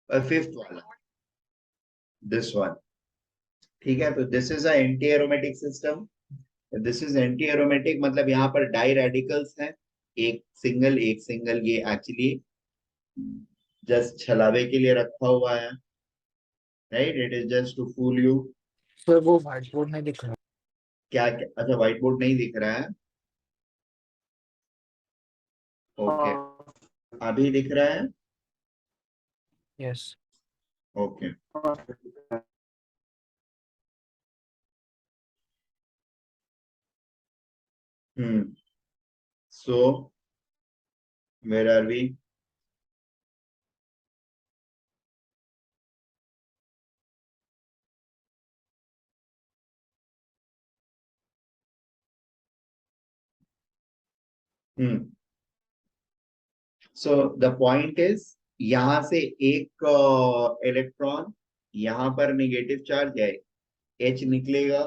Fifth वाला, this one. ठीक है, तो this is a anti aromatic system. This is anti aromatic, मतलब यहाँ पर डाई रेडिकल्स हैं, एक सिंगल, ये एक्चुअली जस्ट छलावे के लिए रखा हुआ है, right, it is just to fool you. Sir वो व्हाइट बोर्ड नहीं दिख रहा। क्या अच्छा, व्हाइट बोर्ड नहीं दिख रहा है? ओके, हाँ। अभी दिख रहा है? Yes. Okay. Hmm, so where are we? Hmm, so the point is, यहां से एक इलेक्ट्रॉन यहाँ पर नेगेटिव चार्ज है, एच निकलेगा,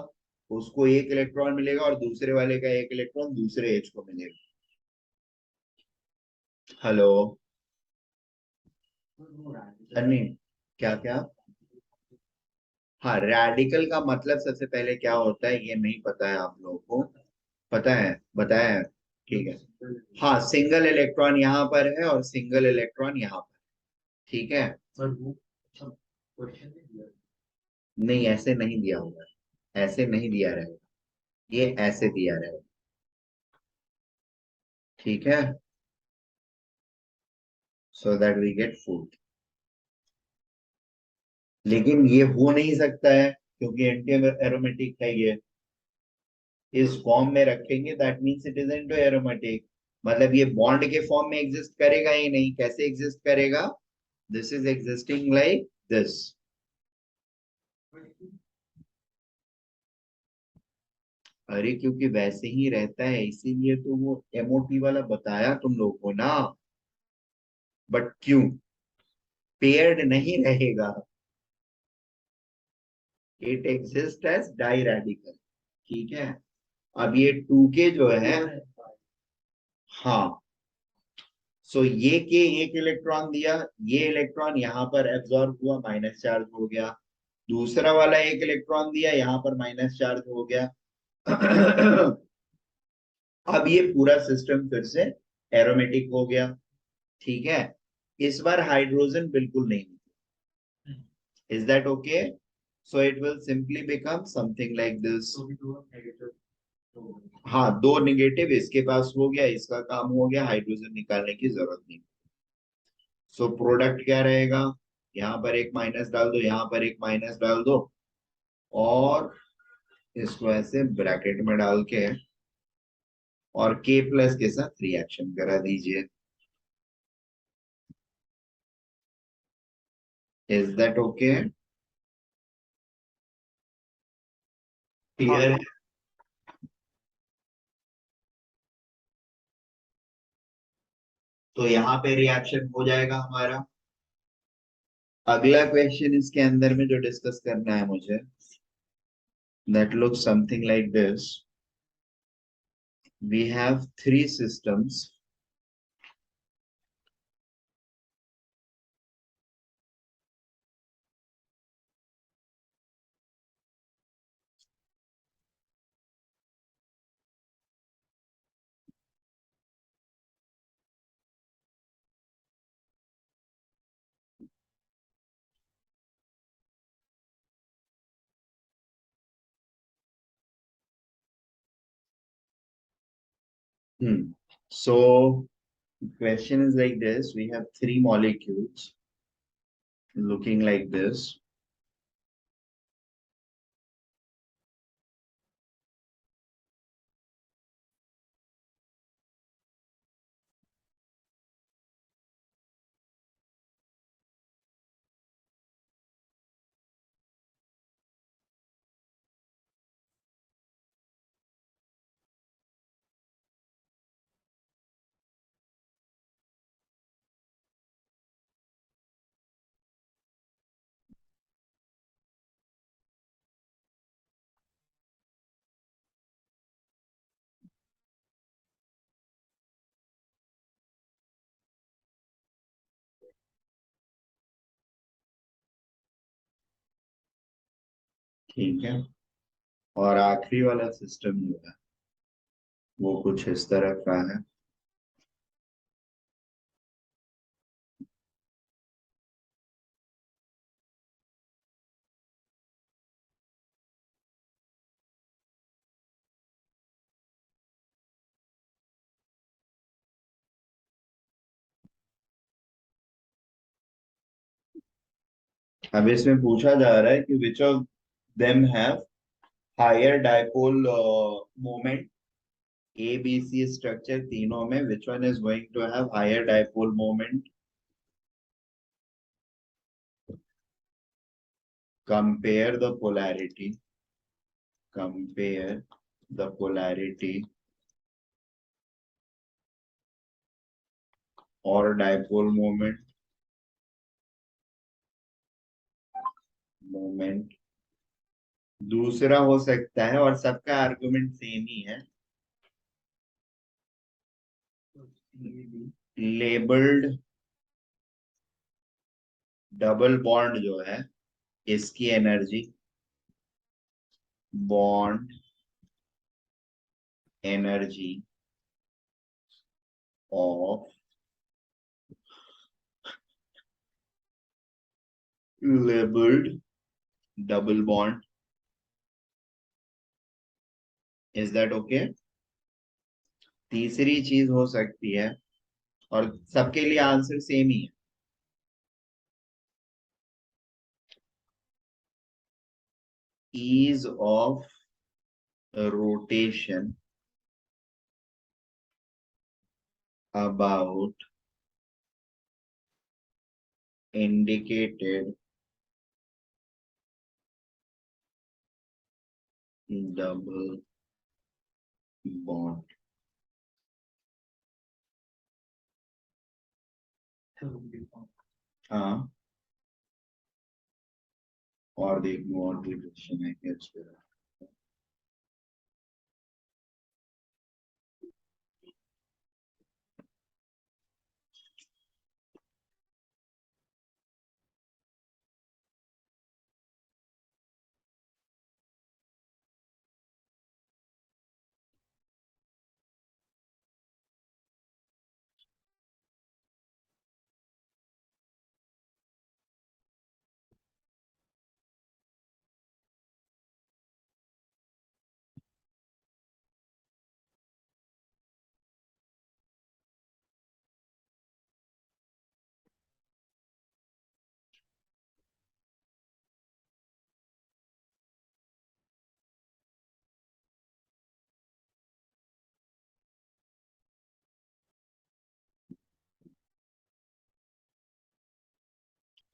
उसको एक इलेक्ट्रॉन मिलेगा, और दूसरे वाले का एक इलेक्ट्रॉन दूसरे एच को मिलेगा। हेलो सन्नी, क्या क्या? हाँ, रेडिकल का मतलब सबसे पहले क्या होता है ये नहीं पता है आप लोगों को? पता है, बताया है? ठीक है। हाँ, सिंगल इलेक्ट्रॉन यहाँ पर है और सिंगल इलेक्ट्रॉन यहाँ पर। ठीक है, नहीं ऐसे नहीं दिया होगा, ऐसे नहीं दिया रहेगा, ये ऐसे दिया रहेगा। ठीक है, so that we get food. लेकिन ये हो नहीं सकता है क्योंकि एंटी एरोमेटिक है ये। इस फॉर्म में रखेंगे that means it is anti aromatic, मतलब ये बॉन्ड के फॉर्म में एग्जिस्ट करेगा ही नहीं। कैसे एग्जिस्ट करेगा? This is existing like this. अरे क्योंकि वैसे ही रहता है इसीलिए तो वो एमओटी वाला बताया तुम लोग को ना। बट क्यों पेयर्ड नहीं रहेगा? It exist as diradical. ठीक है, अब ये टू के जो है, हाँ, सो ये के एक इलेक्ट्रॉन दिया, ये इलेक्ट्रॉन यहाँ पर एब्जॉर्ब हुआ, माइनस चार्ज हो गया। दूसरा वाला एक इलेक्ट्रॉन दिया, यहाँ पर माइनस चार्ज हो गया। अब ये पूरा सिस्टम फिर से एरोमेटिक हो गया। ठीक है, इस बार हाइड्रोजन बिल्कुल नहीं, is that okay? So it will simply become something like this. हाँ, दो निगेटिव इसके पास हो गया, इसका काम हो गया, हाइड्रोजन निकालने की जरूरत नहीं। सो प्रोडक्ट क्या रहेगा? यहाँ पर एक माइनस डाल दो, यहाँ पर एक माइनस डाल दो, और इसको ऐसे ब्रैकेट में डाल के और के प्लस के साथ रिएक्शन करा दीजिए। Is that okay? हाँ। क्लियर है? तो यहाँ पे रिएक्शन हो जाएगा हमारा। अगला क्वेश्चन इसके अंदर में जो डिस्कस करना है मुझे, that looks something like this. We have three systems. So the question is like this. We have three molecules looking like this. ठीक है। और आखिरी वाला सिस्टम जो है वो कुछ इस तरह का है। अब इसमें पूछा जा रहा है कि which of them have higher dipole moment. A B C structure तीनों में which one is going to have higher dipole moment. Compare the polarity, compare the polarity और dipole moment दूसरा हो सकता है, और सबका आर्गुमेंट सेम ही है। लेबल्ड डबल बॉन्ड जो है इसकी energy, bond energy of labelled double bond, is that okay. तीसरी चीज हो सकती है, और सबके लिए आंसर सेम ही है, ease of rotation about indicated double bond। हाँ, और देखो और भी क्वेश्चन है क्या इस पे।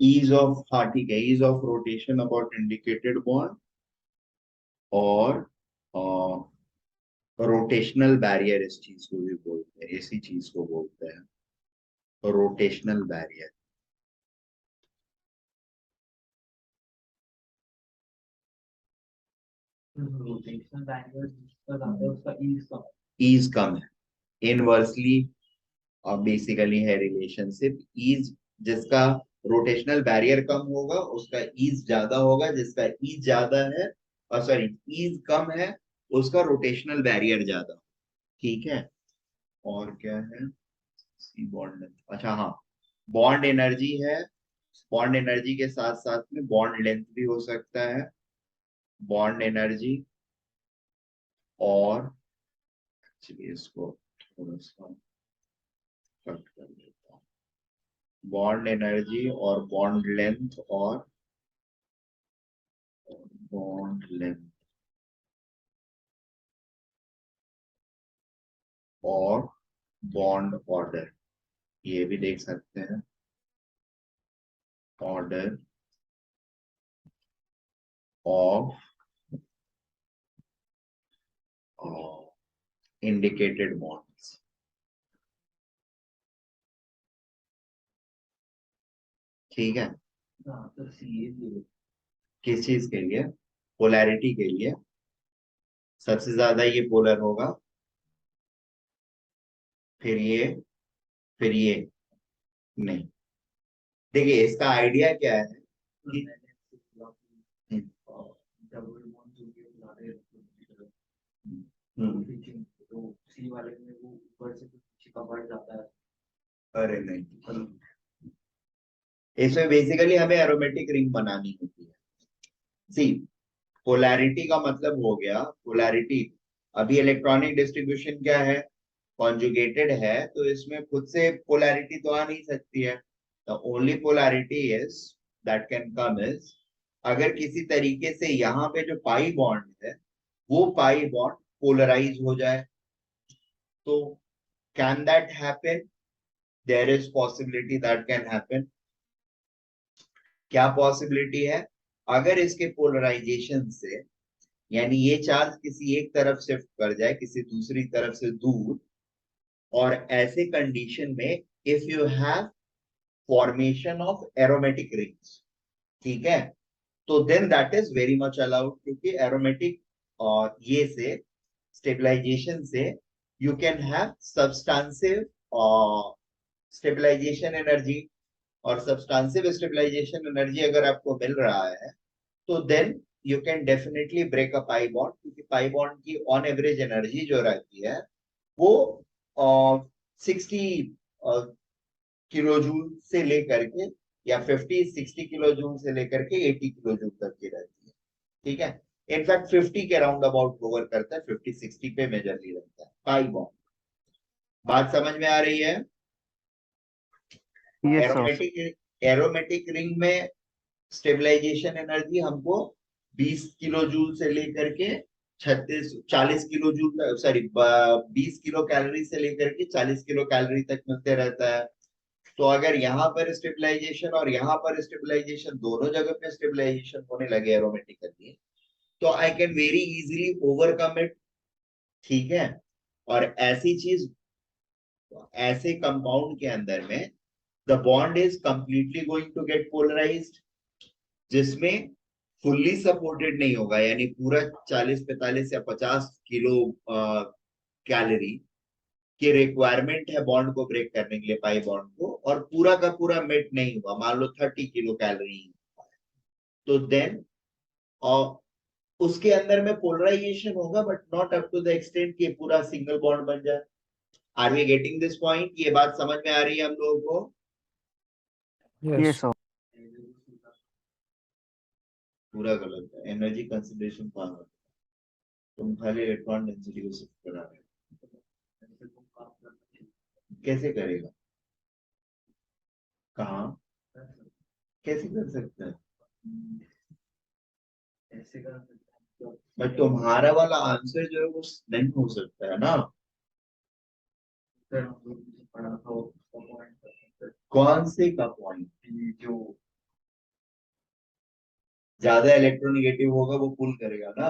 ease of, हाँ ठीक है, ease of rotation about indicated bond और रोटेशनल बैरियर इस चीज को भी बोलते हैं, इसी चीज को बोलते हैं रोटेशनल बैरियर। रोटेशनल बैंगल जिसका ज्यादा है उसका ईज कम है, इनवर्सली और बेसिकली है रिलेशनशिप। ईज जिसका रोटेशनल बैरियर कम होगा उसका ईज ज्यादा होगा, जिसका ईज ज्यादा है, और सॉरी ईज कम है उसका रोटेशनल बैरियर ज्यादा। ठीक है। और क्या है, सी बॉन्ड लेंथ, अच्छा हाँ, बॉन्ड एनर्जी है। बॉन्ड एनर्जी के साथ साथ में बॉन्ड लेंथ भी हो सकता है। बॉन्ड एनर्जी और एक्चुअली इसको थोड़ा सा कट कर देता हूँ। बॉन्ड एनर्जी और बॉन्ड लेंथ और बॉन्ड लेंथ और बॉन्ड ऑर्डर, ये भी देख सकते हैं। Order of indicated bonds. ठीक है। किस चीज के लिए, पोलैरिटी के लिए सबसे ज्यादा ये पोलर होगा, फिर ये, फिर ये नहीं। देखिए इसका आइडिया क्या है कि डबल बॉन्ड जो भी ज्यादा इलेक्ट्रॉनिक हम्म, खींचेंगे तो सी वाले में वो ऊपर से कुछ नीचे का बढ़ जाता है। अरे नहीं, इसमें बेसिकली हमें एरोमेटिक रिंग बनानी होती है। सी, पोलैरिटी का मतलब हो गया, पोलैरिटी अभी इलेक्ट्रॉनिक डिस्ट्रीब्यूशन क्या है, कॉन्जुगेटेड है, तो इसमें खुद से पोलैरिटी तो आ नहीं सकती है। The only polarity is that can come is, अगर किसी तरीके से यहाँ पे जो पाई बॉन्ड है वो पाई बॉन्ड पोलराइज हो जाए, तो can that happen, there is possibility that can happen. क्या पॉसिबिलिटी है, अगर इसके पोलराइजेशन से, यानी ये चार्ज किसी एक तरफ शिफ्ट कर जाए किसी दूसरी तरफ से दूर, और ऐसे कंडीशन में if you have formation of aromatic rings, ठीक है, तो then that is very much allowed, क्योंकि एरोमेटिक और ये से स्टेबलाइजेशन से you can have substantive stabilisation energy, और सब्सटेंसिव स्टेबलाइजेशन एनर्जी अगर आपको मिल रहा है तो then you can definitely break a pi bond, क्योंकि पाई बॉन्ड की ऑन एवरेज एनर्जी जो रहती है वो 60 किलो जूल से लेकर के, या 50-60 किलो जूल से लेकर के 80 किलो जूल तक की रहती है, ठीक है। इनफैक्ट 50 के राउंड अबाउट कवर करता है, 50-60 पे मेजरली रहता है पाई बॉन्ड। बात समझ में आ रही है। Yes sir. Aromatic aromatic ring में स्टेबलाइजेशन एनर्जी हमको 20 किलो जूल से लेकर के 40 kilo joule, sorry 20 kilo calorie से लेकर के 40 किलो कैलोरी तक मिलते रहता है। तो अगर यहाँ पर स्टेबलाइजेशन और यहाँ पर स्टेबलाइजेशन, दोनों जगह पे स्टेबलाइजेशन होने लगे एरोमेटिकली, तो I can very easily overcome it, ठीक है। और ऐसी चीज, ऐसे कंपाउंड के अंदर में the bond is completely going to get polarised, जिसमें फुल्ली सपोर्टेड नहीं होगा, यानी पूरा 40-45 या 50 किलो कैलोरी की रिक्वायरमेंट है बॉन्ड को ब्रेक करने के लिए, पाई बॉन्ड को, और पूरा का पूरा मेट नहीं हुआ, मान लो 30 किलो कैलोरी, तो देन और उसके अंदर में पोलराइजेशन होगा, but not up to the extent कि पूरा सिंगल बॉन्ड बन जाए। Are we getting this point, ये बात समझ में आ रही है हम लोगों को। Yes sir. पूरा गलत है, एनर्जी कंसिडरेशन कहाँ है, तुम खाली इलेक्ट्रॉन डेंसिटी को शिफ्ट करा रहे हो, कैसे करेगा, कहाँ, कैसे कर सकते हैं। ऐसे कर सकते हैं बट तुम्हारा वाला आंसर जो है वो नहीं हो सकता है ना। फिर हम लोग जो पढ़ा था उसका पॉइंट कर सकते हैं कौन से का पॉइंट, कि जो ज्यादा इलेक्ट्रोनिगेटिव होगा वो पुल करेगा ना।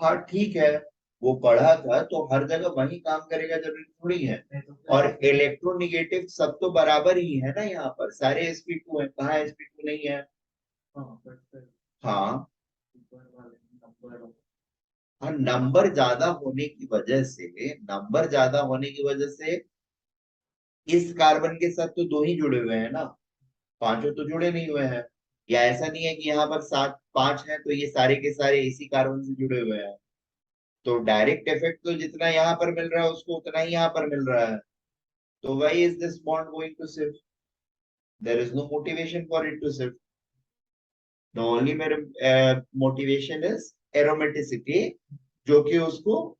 हाँ ठीक है, वो पढ़ा था तो हर जगह वही काम करेगा जरूरी थोड़ी है। और इलेक्ट्रोनिगेटिव सब तो बराबर ही है ना, यहाँ पर सारे sp2 है, कहाँ sp2 नहीं है। हाँ बट फिर हाँ, ऊपर वाले नंबर हाँ नंबर ज्यादा होने की वजह से, नंबर ज्यादा होने की वजह से इस कार्बन के साथ तो दो ही जुड़े हुए हैं ना, पांचों तो जुड़े नहीं हुए हैं। या ऐसा नहीं है कि यहाँ पर 5 हैं तो ये सारे के सारे इसी कार्बन से जुड़े हुए हैं, तो डायरेक्ट इफेक्ट तो जितना यहाँ पर मिल रहा है उसको उतना ही यहाँ पर मिल रहा है। तो why is this bond going to shift, there is no motivation for it to shift, the only motivation is aromaticity, जो कि उसको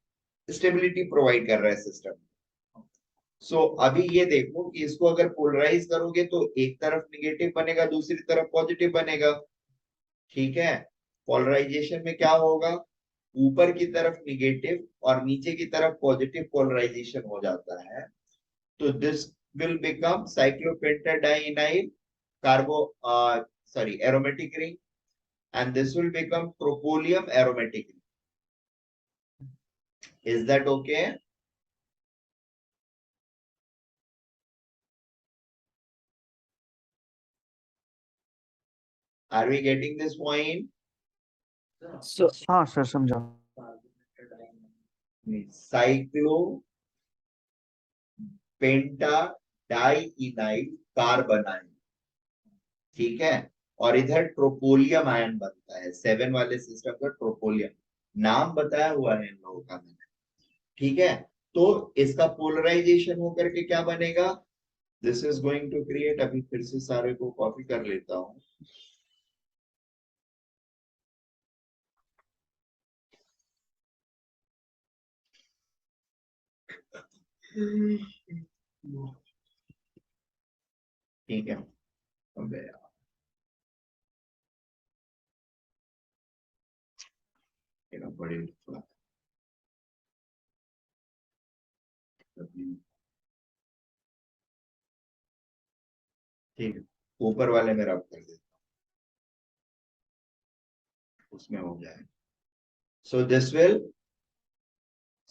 स्टेबिलिटी प्रोवाइड कर रहा है सिस्टम। सो अभी ये देखो कि इसको अगर पोलराइज करोगे तो एक तरफ निगेटिव बनेगा, दूसरी तरफ पॉजिटिव बनेगा, ठीक है। पोलराइजेशन में क्या होगा, ऊपर की तरफ निगेटिव और नीचे की तरफ पॉजिटिव पोलराइजेशन हो जाता है, तो this will become cyclopentadienyl carbo sorry aromatic ring, and this will become troponium aromatic ring. Is that okay? Are we getting this point? हाँ सर समझा। cyclopentadienyl carbonyl, ठीक है। और इधर ट्रोपोलियम आयन बनता है, 7 वाले सिस्टम का ट्रोपोलियम नाम बताया हुआ है इन लोगों का मैंने। ठीक है, तो इसका पोलराइजेशन होकर के क्या बनेगा, this is going to create, अभी फिर से सारे को कॉपी कर लेता हूं। ठीक है, अब बड़े थोड़ा ठीक है, ऊपर वाले में रब कर देता हूं, उसमें हो जाएगा। So this will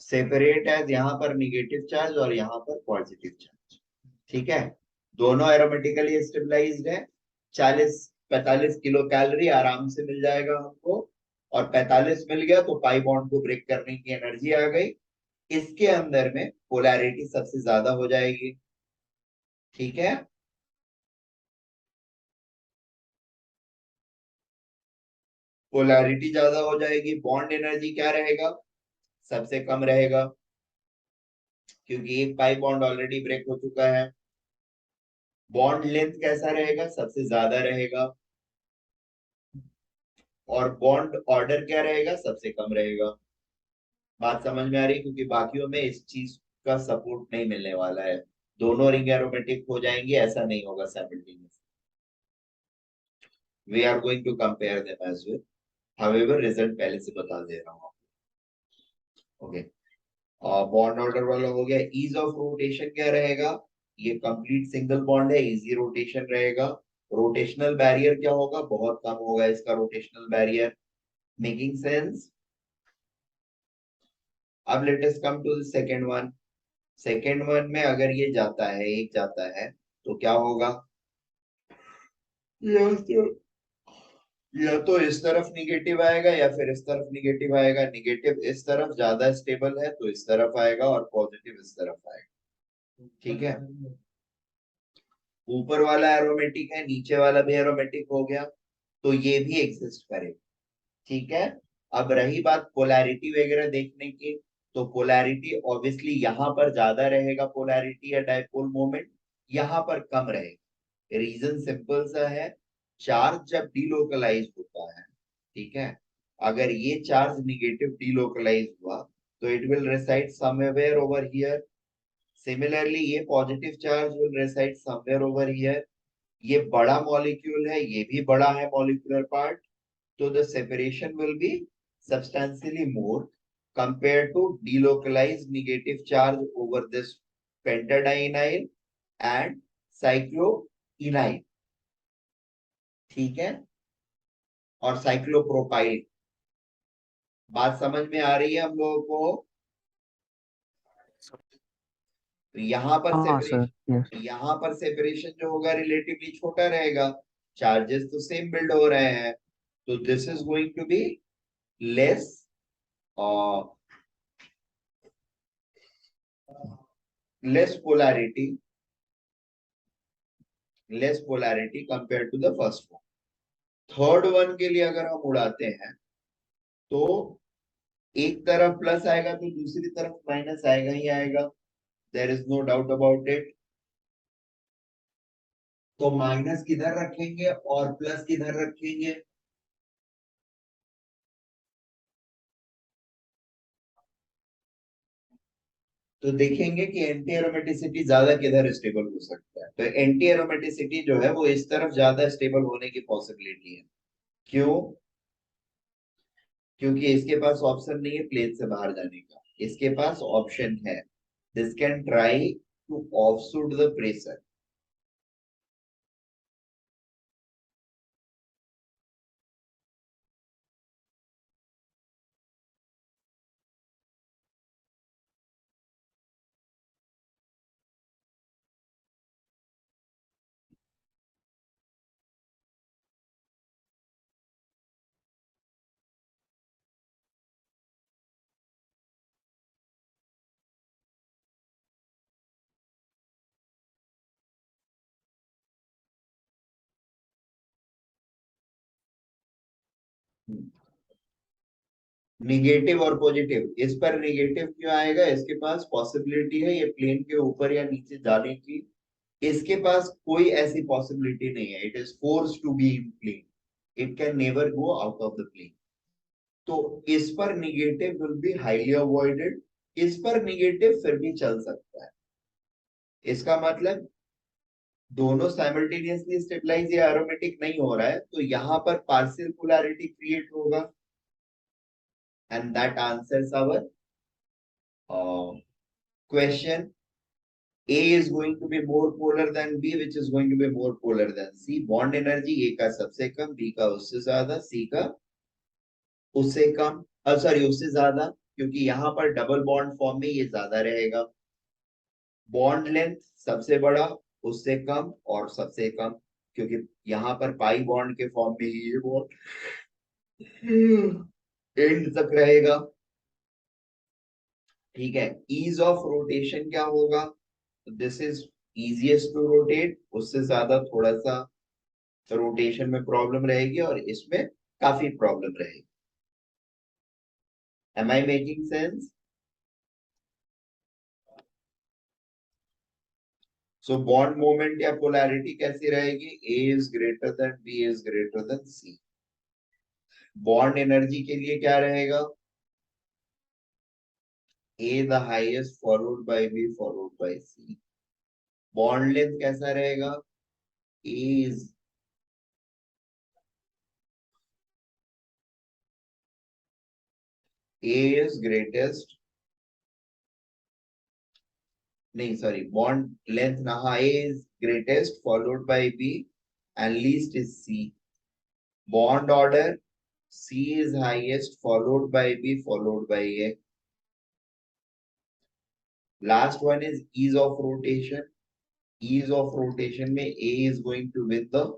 separate as यहाँ पर निगेटिव चार्ज और यहाँ पर पॉजिटिव चार्ज। ठीक है, दोनों एरोमेटिकली स्टेबलाइज्ड है। 40-45 किलो कैलोरी आराम से मिल जाएगा हमको, और 45 मिल गया तो पाई बॉन्ड को ब्रेक करने की एनर्जी आ गई। इसके अंदर में पोलैरिटी सबसे ज्यादा हो जाएगी। ठीक है, पोलैरिटी ज्यादा हो जाएगी, बॉन्ड एनर्जी क्या रहेगा, सबसे कम रहेगा, क्योंकि एक पाई बॉन्ड ऑलरेडी ब्रेक हो चुका है। बॉन्ड लेंथ कैसा रहेगा, सबसे ज्यादा रहेगा, और बॉन्ड ऑर्डर क्या रहेगा, सबसे कम रहेगा। बात समझ में आ रही है, क्योंकि बाकियों में इस चीज का सपोर्ट नहीं मिलने वाला है, दोनों रिंग एरोमेटिक हो जाएंगे, ऐसा नहीं होगा simultaneous. We are going to compare them as well, however result पहले से बता दे रहा हूँ। ओके, बॉन्ड ऑर्डर वाला हो गया। ईज ऑफ रोटेशन क्या रहेगा, ये कंप्लीट सिंगल बॉन्ड है, इजी रोटेशन रहेगा। रोटेशनल बैरियर क्या होगा, बहुत कम होगा इसका रोटेशनल बैरियर। Making sense. अब let us come to the second one. Second one में अगर ये जाता है, एक जाता है, तो क्या होगा, या तो या तो इस तरफ निगेटिव आएगा या फिर इस तरफ निगेटिव आएगा। निगेटिव इस तरफ ज्यादा स्टेबल है तो इस तरफ आएगा, और पॉजिटिव इस तरफ आएगा। ठीक है, ऊपर वाला एरोमेटिक है, नीचे वाला भी एरोमेटिक हो गया, तो ये भी एग्जिस्ट करेगा। ठीक है, अब रही बात पोलैरिटी वगैरह देखने की, तो पोलैरिटी ऑब्वियसली यहाँ पर ज्यादा रहेगा, पोलैरिटी या डाइपोल मोमेंट यहाँ पर कम रहेगा। रीजन सिंपल सा है, चार्ज जब डीलोकलाइज होता है, ठीक है, अगर ये चार्ज निगेटिव डीलोकलाइज हुआ तो it will reside somewhere over here. Similarly ये positive charge will reside somewhere over here. ये बड़ा मॉलिक्यूल है, ये भी बड़ा है molecular part, so the separation will be substantially more compared to delocalized negative charge over this pentadienyl and cycloenol। ठीक है, और साइक्लोप्रोपाइल। बात समझ में आ रही है हम लोगों को। तो हाँ सर, यस। यहाँ पर सेपरेशन जो होगा रिलेटिवली छोटा रहेगा, चार्जेस तो सेम बिल्ड हो रहे हैं, तो this is going to be less less polarity, compare to the first one. Third one के लिए अगर हम उड़ाते हैं, तो एक तरफ प्लस आएगा तो दूसरी तरफ माइनस आएगा ही आएगा, there is no doubt about it. तो माइनस किधर रखेंगे और प्लस किधर रखेंगे, तो देखेंगे कि एंटी एरोमेटिसिटी ज्यादा किधर स्टेबल हो सकता है। तो एंटी एरोमेटिसिटी जो है वो इस तरफ ज्यादा स्टेबल होने की पॉसिबिलिटी है। क्यों, क्योंकि इसके पास ऑप्शन नहीं है प्लेन से बाहर जाने का, इसके पास ऑप्शन है, this can try to offshoot the pressure. Negative और पॉजिटिव, इस पर निगेटिव क्यों आएगा? इसके पास पॉसिबिलिटी है ये प्लेन के ऊपर या नीचे जाने की, इसके पास कोई ऐसी पॉसिबिलिटी नहीं है। It is force to be in plane, it can never go out of the plane. तो इस पर negative will be highly avoided, इस पर निगेटिव फिर भी चल सकता है। इसका मतलब दोनों साइमल्टेनियसली स्टेबलाइज या एरोमेटिक नहीं हो रहा है, तो यहां पर पार्शियल पोलैरिटी क्रिएट होगा, and that answers our question. A is going to be more polar than B, which is going to be more polar than C. Bond energy A का सबसे कम, B का उससे ज्यादा, C का उससे कम, sorry उससे ज्यादा, क्योंकि यहाँ पर डबल बॉन्ड फॉर्म में ये ज्यादा रहेगा। बॉन्ड लेंथ सबसे बड़ा, उससे कम और सबसे कम, क्योंकि यहाँ पर पाई बॉन्ड के फॉर्म में ही ये बॉन्ड एंड तक रहेगा। ठीक है, ईज ऑफ रोटेशन क्या होगा? This is easiest to rotate, उससे ज्यादा थोड़ा सा रोटेशन में प्रॉब्लम रहेगी और इसमें काफी प्रॉब्लम रहेगी। Am I making sense? So bond moment या पोलैरिटी कैसी रहेगी? A is greater than B is greater than C. Bond energy के लिए क्या रहेगा? A the highest followed by B followed by C. Bond length कैसा रहेगा? A is A is greatest, नहीं सॉरी, बॉन्ड लेंथ ना, A is greatest followed by B and least is C. Bond order, C is highest followed by B followed by A. Last one is ease of rotation. Ease of rotation में A is going to win the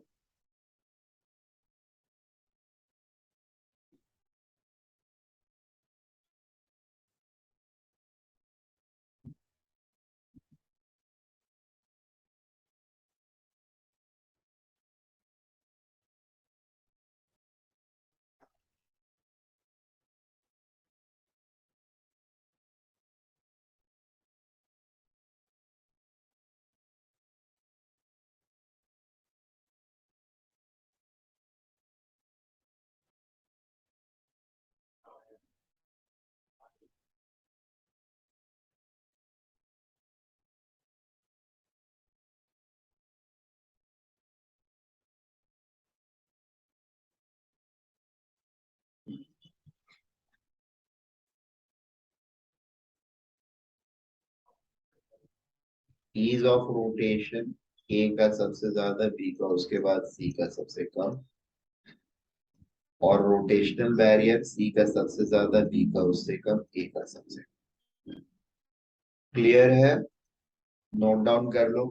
ease of rotation। A का सबसे ज्यादा, B का उसके बाद, C का सबसे कम। और रोटेशनल बैरियर C का सबसे ज्यादा, B का उससे कम, A का सबसे कम। क्लियर है? नोट डाउन कर लो।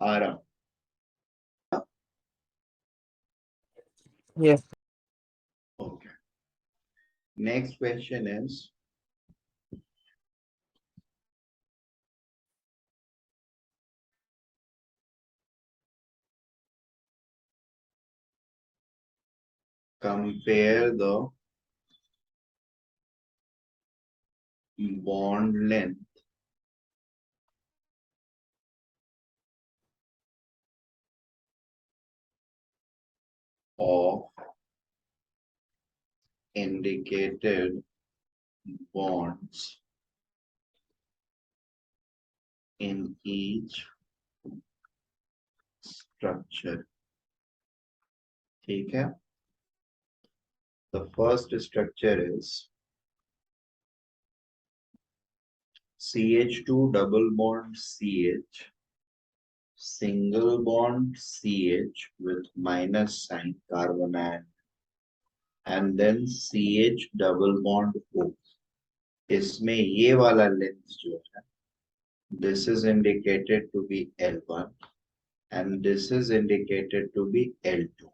आ रहा। Yes. Okay. Next question is compare the bond length of indicated bonds in each structure। ठीक है, the first structure is CH2 double bond CH, single bond CH with minus sign carbon and then CH double bond O। इसमें ये वाला length जो है, this is indicated to be L1 and this is indicated to be L2।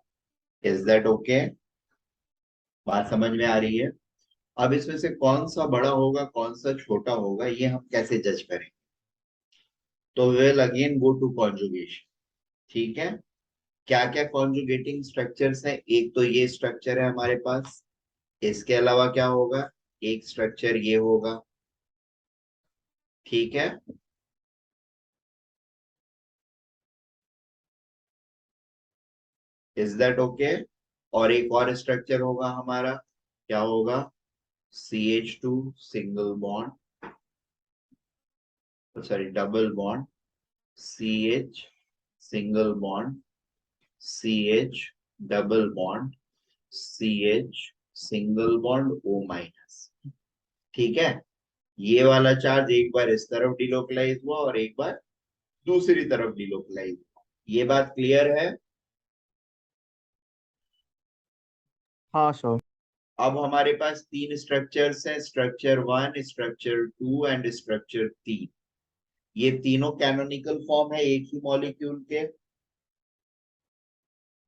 Is that okay? बात समझ में आ रही है? अब इसमें से कौन सा बड़ा होगा कौन सा छोटा होगा ये हम कैसे जज करें? तो will again go to conjugation. ठीक है, क्या क्या कॉन्जुगेटिंग स्ट्रक्चर्स है? एक तो ये स्ट्रक्चर है हमारे पास, इसके अलावा क्या होगा? एक स्ट्रक्चर ये होगा। ठीक है, इज दैट ओके? और एक और स्ट्रक्चर होगा हमारा, क्या होगा? CH2 single bond, sorry double bond, CH single bond, CH double bond, CH single bond O minus. ठीक है, ये वाला चार्ज एक बार इस तरफ डिलोकलाइज हुआ और एक बार दूसरी तरफ डिलोकलाइज हुआ। ये बात क्लियर है? हाँ सर। अब हमारे पास तीन स्ट्रक्चर्स हैं, स्ट्रक्चर 1, स्ट्रक्चर 2 एंड स्ट्रक्चर 3। ये तीनों कैनोनिकल फॉर्म है एक ही मॉलिक्यूल के।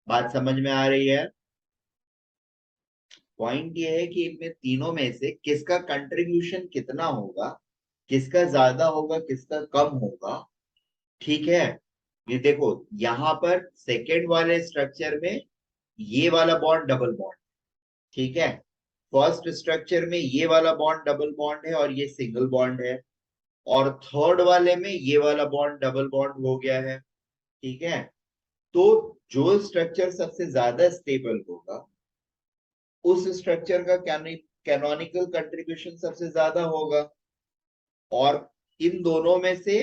बात समझ में आ रही है? पॉइंट ये है कि इनमें तीनों में से किसका कंट्रीब्यूशन कितना होगा, किसका ज्यादा होगा किसका कम होगा। ठीक है, ये देखो यहां पर सेकेंड वाले स्ट्रक्चर में ये वाला बॉन्ड डबल बॉन्ड, ठीक है। फर्स्ट स्ट्रक्चर में ये वाला बॉन्ड डबल बॉन्ड है और ये सिंगल बॉन्ड है, और थर्ड वाले में ये वाला बॉन्ड डबल बॉन्ड हो गया है। ठीक है, तो जो स्ट्रक्चर सबसे ज्यादा स्टेबल होगा उस स्ट्रक्चर का कैनोनिकल कंट्रीब्यूशन सबसे ज्यादा होगा। और इन दोनों में से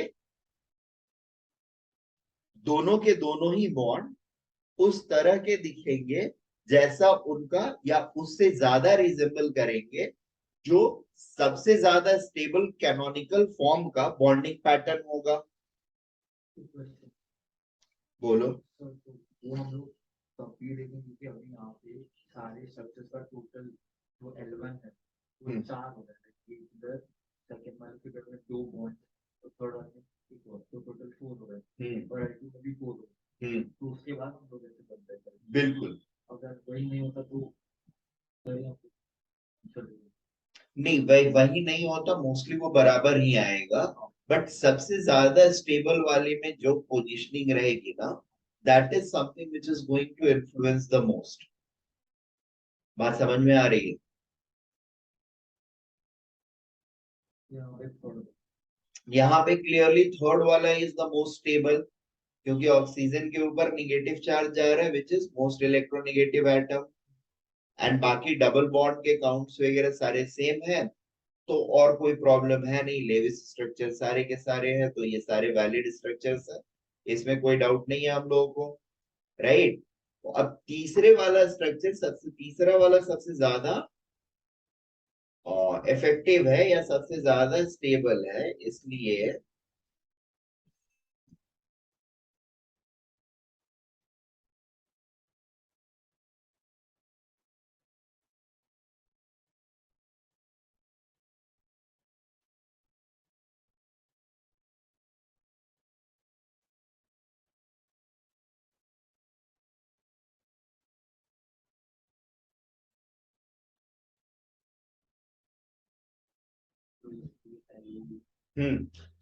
दोनों के दोनों ही बॉन्ड उस तरह के दिखेंगे जैसा उनका या उससे ज्यादा रिजेंबल करेंगे जो सबसे ज्यादा स्टेबल कैनोनिकल फॉर्म का बॉन्डिंग पैटर्न होगा। बोलो। वो हम लोग तब भी देखेंगे क्योंकि अभी यहाँ पे सारे स्ट्रक्चर्स का टोटल जो L1 है वो 4 हो गया है। इधर सेकंड वाले के में 2 बॉन्ड, तो थर्ड वाले में एक और, तो टोटल 4 हो गए और L2 में भी 4 हो गए। तो उसके बाद हम लोग ऐसे कंपेयर करेंगे। बिल्कुल अगर वही नहीं होता तो फिर हम चलेंगे। नहीं, वही नहीं होता, मोस्टली वो बराबर ही आएगा। बट सबसे ज्यादा स्टेबल वाले में जो पोजीशनिंग रहेगी ना, that is something which is going to influence the most. बात समझ में आ रही है? ये हमारे थर्ड यहाँ पे क्लियरली थर्ड वाला इज द मोस्ट स्टेबल, क्योंकि ऑक्सीजन के ऊपर निगेटिव चार्ज जा रहा है which is most electronegative atom. And बाकी डबल बॉन्ड के काउंट्स वगैरह सारे सेम है, तो और कोई प्रॉब्लम है नहीं। लेविस स्ट्रक्चर सारे के सारे हैं, तो ये सारे वैलिड स्ट्रक्चर्स हैं, इसमें कोई डाउट नहीं है हम लोगों को, राइट। तो अब तीसरा वाला सबसे ज्यादा इफेक्टिव है या सबसे ज्यादा स्टेबल है, इसलिए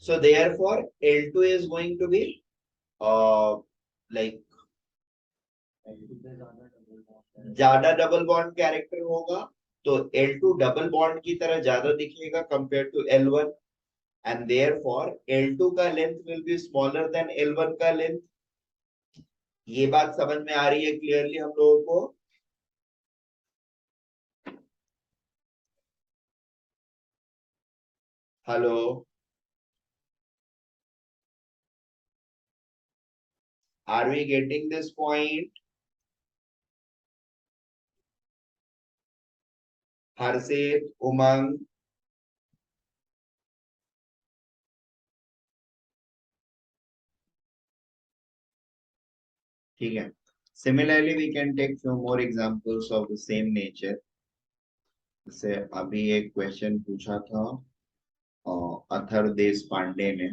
so therefore L2 is going to be like ज्यादा डबल बॉन्ड कैरेक्टर होगा, तो L2 डबल बॉन्ड की तरह ज्यादा दिखेगा compare to L1, and therefore L2 का length will be smaller than L1 का लेंथ। ये बात समझ में आ रही है क्लियरली हम लोगों को? Hello, are we getting this point? Harshit, Umang? ठीक है, similarly we can take few more examples of the same nature. जैसे अभी एक क्वेश्चन पूछा था अथर देश पांडे ने।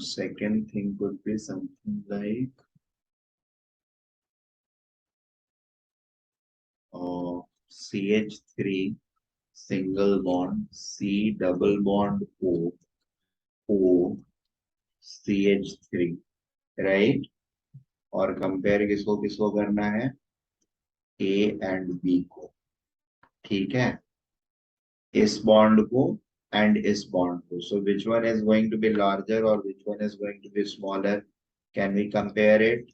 Second thing could be something like CH3 single bond C double bond O CH3, right. और कंपेयर किसको किसको करना है, A एंड B को, ठीक है, इस बॉन्ड को एंड इस बॉन्ड को। So which one is going to be larger और which one is going to be smaller, can we compare it,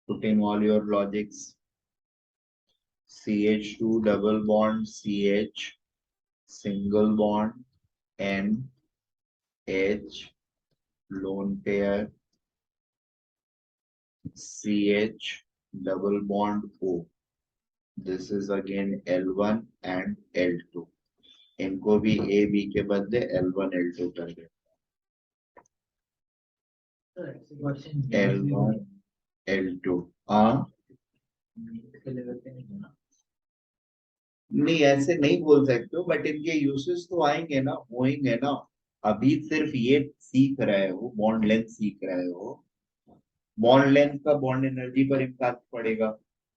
putting all your logics, CH2 double bond CH single bond NH lone pair CH double bond O, this is again L1 and L2, इनको भी A B के बदले L1 L2 कर दे, तो ऐसे question L1 L2, हाँ के level पे नहीं होना। नहीं ऐसे नहीं बोल सकते हो, बट इनके यूसेस तो आएंगे ना, होंगे ना। अभी सिर्फ ये सीख रहे हो, बॉन्ड लेंथ सीख रहे हो, बॉन्ड लेंथ का बॉन्ड एनर्जी पर इम्पैक्ट पड़ेगा,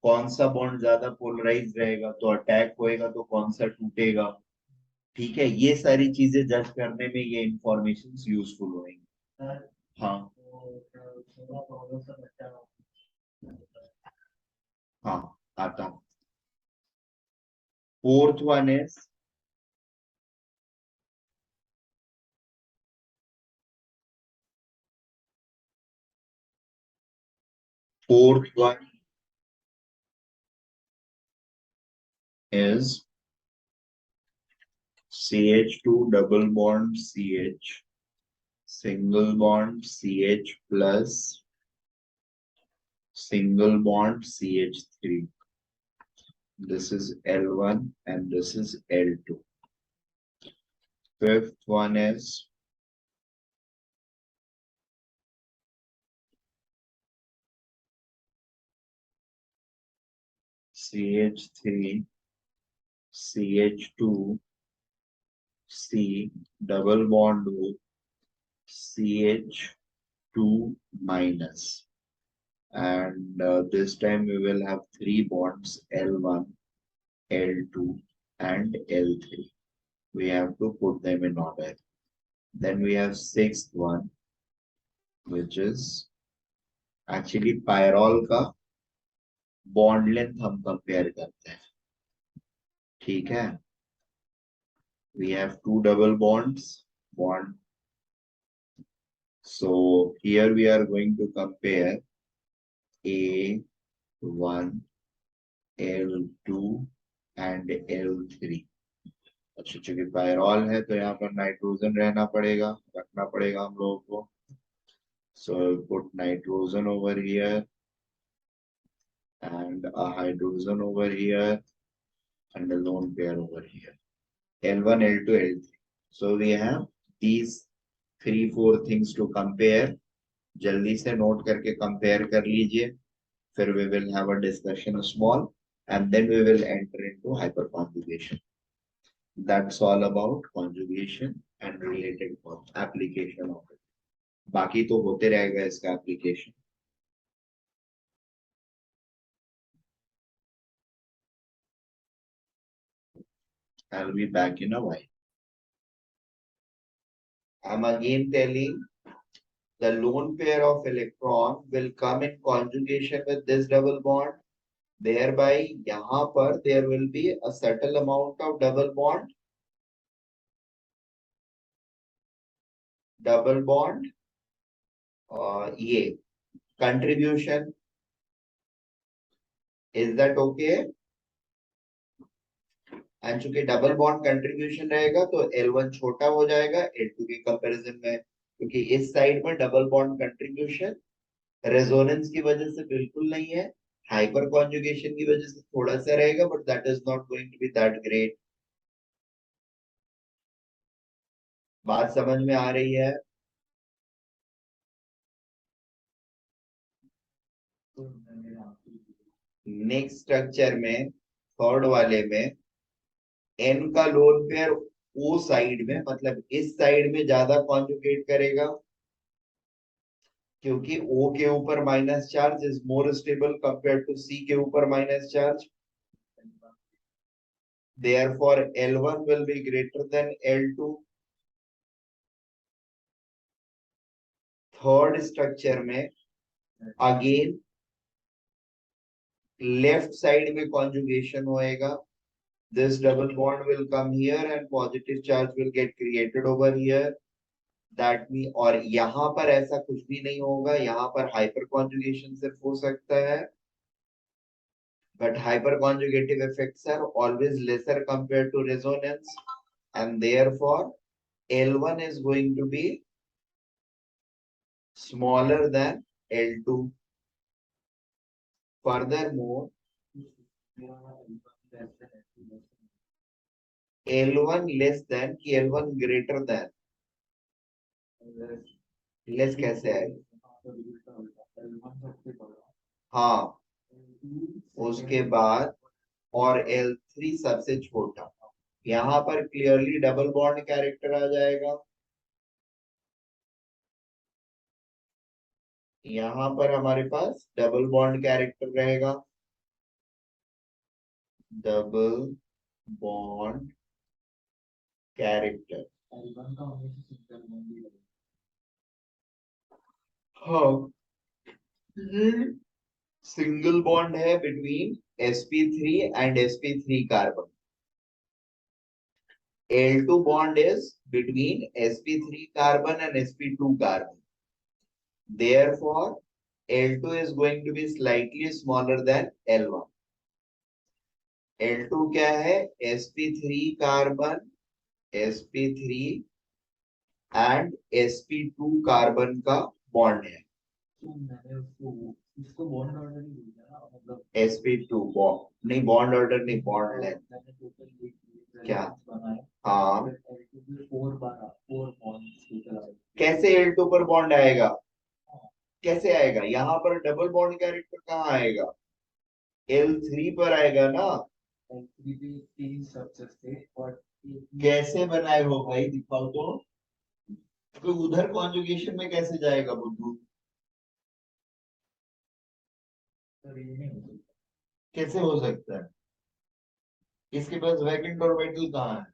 कौन सा बॉन्ड ज्यादा पोलराइज रहेगा तो अटैक होएगा, तो कौन सा टूटेगा, ठीक है, ये सारी चीजें जज करने में ये इंफॉर्मेशन यूजफुल होंगी। सर हाँ तो थोड़ा प्रॉब्लम सा बच्चा हाँ आता हूँ। Fourth one is fourth one is CH2 double bond CH single bond CH plus single bond CH3. This is L1 and this is L2. Fifth one is CH3 CH2 C double bond O CH2 minus, and this time we will have three bonds L1 L2 and L3. We have to put them in order. Then we have sixth one, which is actually pyrrole का bond length हम compare करते हैं, ठीक है। We have two double bonds, bond. So here we are going to compare A1, L2 and L3. अच्छा चूंकि pyrrole है तो यहाँ पर नाइट्रोजन रहना पड़ेगा, रखना पड़ेगा हम लोगों को। So put nitrogen over here and a hydrogen over here and a lone pair over here. L1, L2, L3. So we have these 3-4 things to compare. जल्दी से नोट करके compare कर लीजिए, फिर we will have a discussion small and then we will enter into hyperconjugation. That's all about conjugation and related application of it. बाकी तो होते रहेगा इसका application. I'll be back in a while. I'm again telling the lone pair of electron will come in conjugation with this double bond. Thereby, यहाँ पर there will be a certain amount of double bond. ये contribution. Is that okay? And चूंकि double bond contribution रहेगा तो L1 छोटा हो जाएगा L2 के कंपैरिजन में, क्योंकि इस साइड में डबल बॉन्ड कंट्रीब्यूशन रेजोनेंस की वजह से बिल्कुल नहीं है, हाइपर कॉन्जुगेशन की वजह से थोड़ा सा रहेगा, but that is not going to be that great. बात समझ में आ रही है? नेक्स्ट स्ट्रक्चर में थर्ड वाले में N का लोन पेयर O साइड में, मतलब इस साइड में ज्यादा कॉन्जुगेट करेगा, क्योंकि O के ऊपर minus charge is more stable compare to C के ऊपर minus charge. Therefore, L1 will be greater than L2. Third structure में अगेन लेफ्ट साइड में कॉन्जुगेशन होएगा. This double bond will come here and positive charge will get created over here. That means और यहाँ पर ऐसा कुछ भी नहीं होगा. यहाँ पर हाइपर कॉन्जुगेशन सिर्फ हो सकता है. But hyperconjugative effects are always lesser compared to resonance, and therefore L1 is going to be smaller than L2. Furthermore, L1 less than कि L1 greater than. लेस कैसे आएगा? हाँ, उसके बाद और L3 सबसे छोटा. यहाँ पर क्लियरली डबल बॉन्ड कैरेक्टर आ जाएगा. यहाँ पर हमारे पास डबल बॉन्ड कैरेक्टर रहेगा. Double bond character. हाँ, सिंगल बॉन्ड है between sp3 and sp3 carbon. L2 bond is between sp3 carbon and sp2 carbon. Therefore, L2 is going to be slightly smaller than L1. L2 क्या है? sp3 carbon, sp3 and sp2 carbon का bond है. इसको bond order ही बोलते हैं ना, मतलब sp2 bond नहीं, बॉन्ड ऑर्डर नहीं, बॉन्ड लेंथ. क्या? हाँ, कैसे L2 पर बॉन्ड आएगा? कैसे आएगा? यहाँ पर डबल बॉन्ड कैरेक्टर कहाँ आएगा? L3 पर आएगा ना. L3 भी 3 स्ट्रक्चर्स थे और कैसे बनाए हो भाई, दिखाओ तो. तो उधर कॉन्जुगेशन में कैसे जाएगा बुद्धू? कैसे हो सकता है? इसके पास वैकेंट ऑर्बिटल कहाँ है?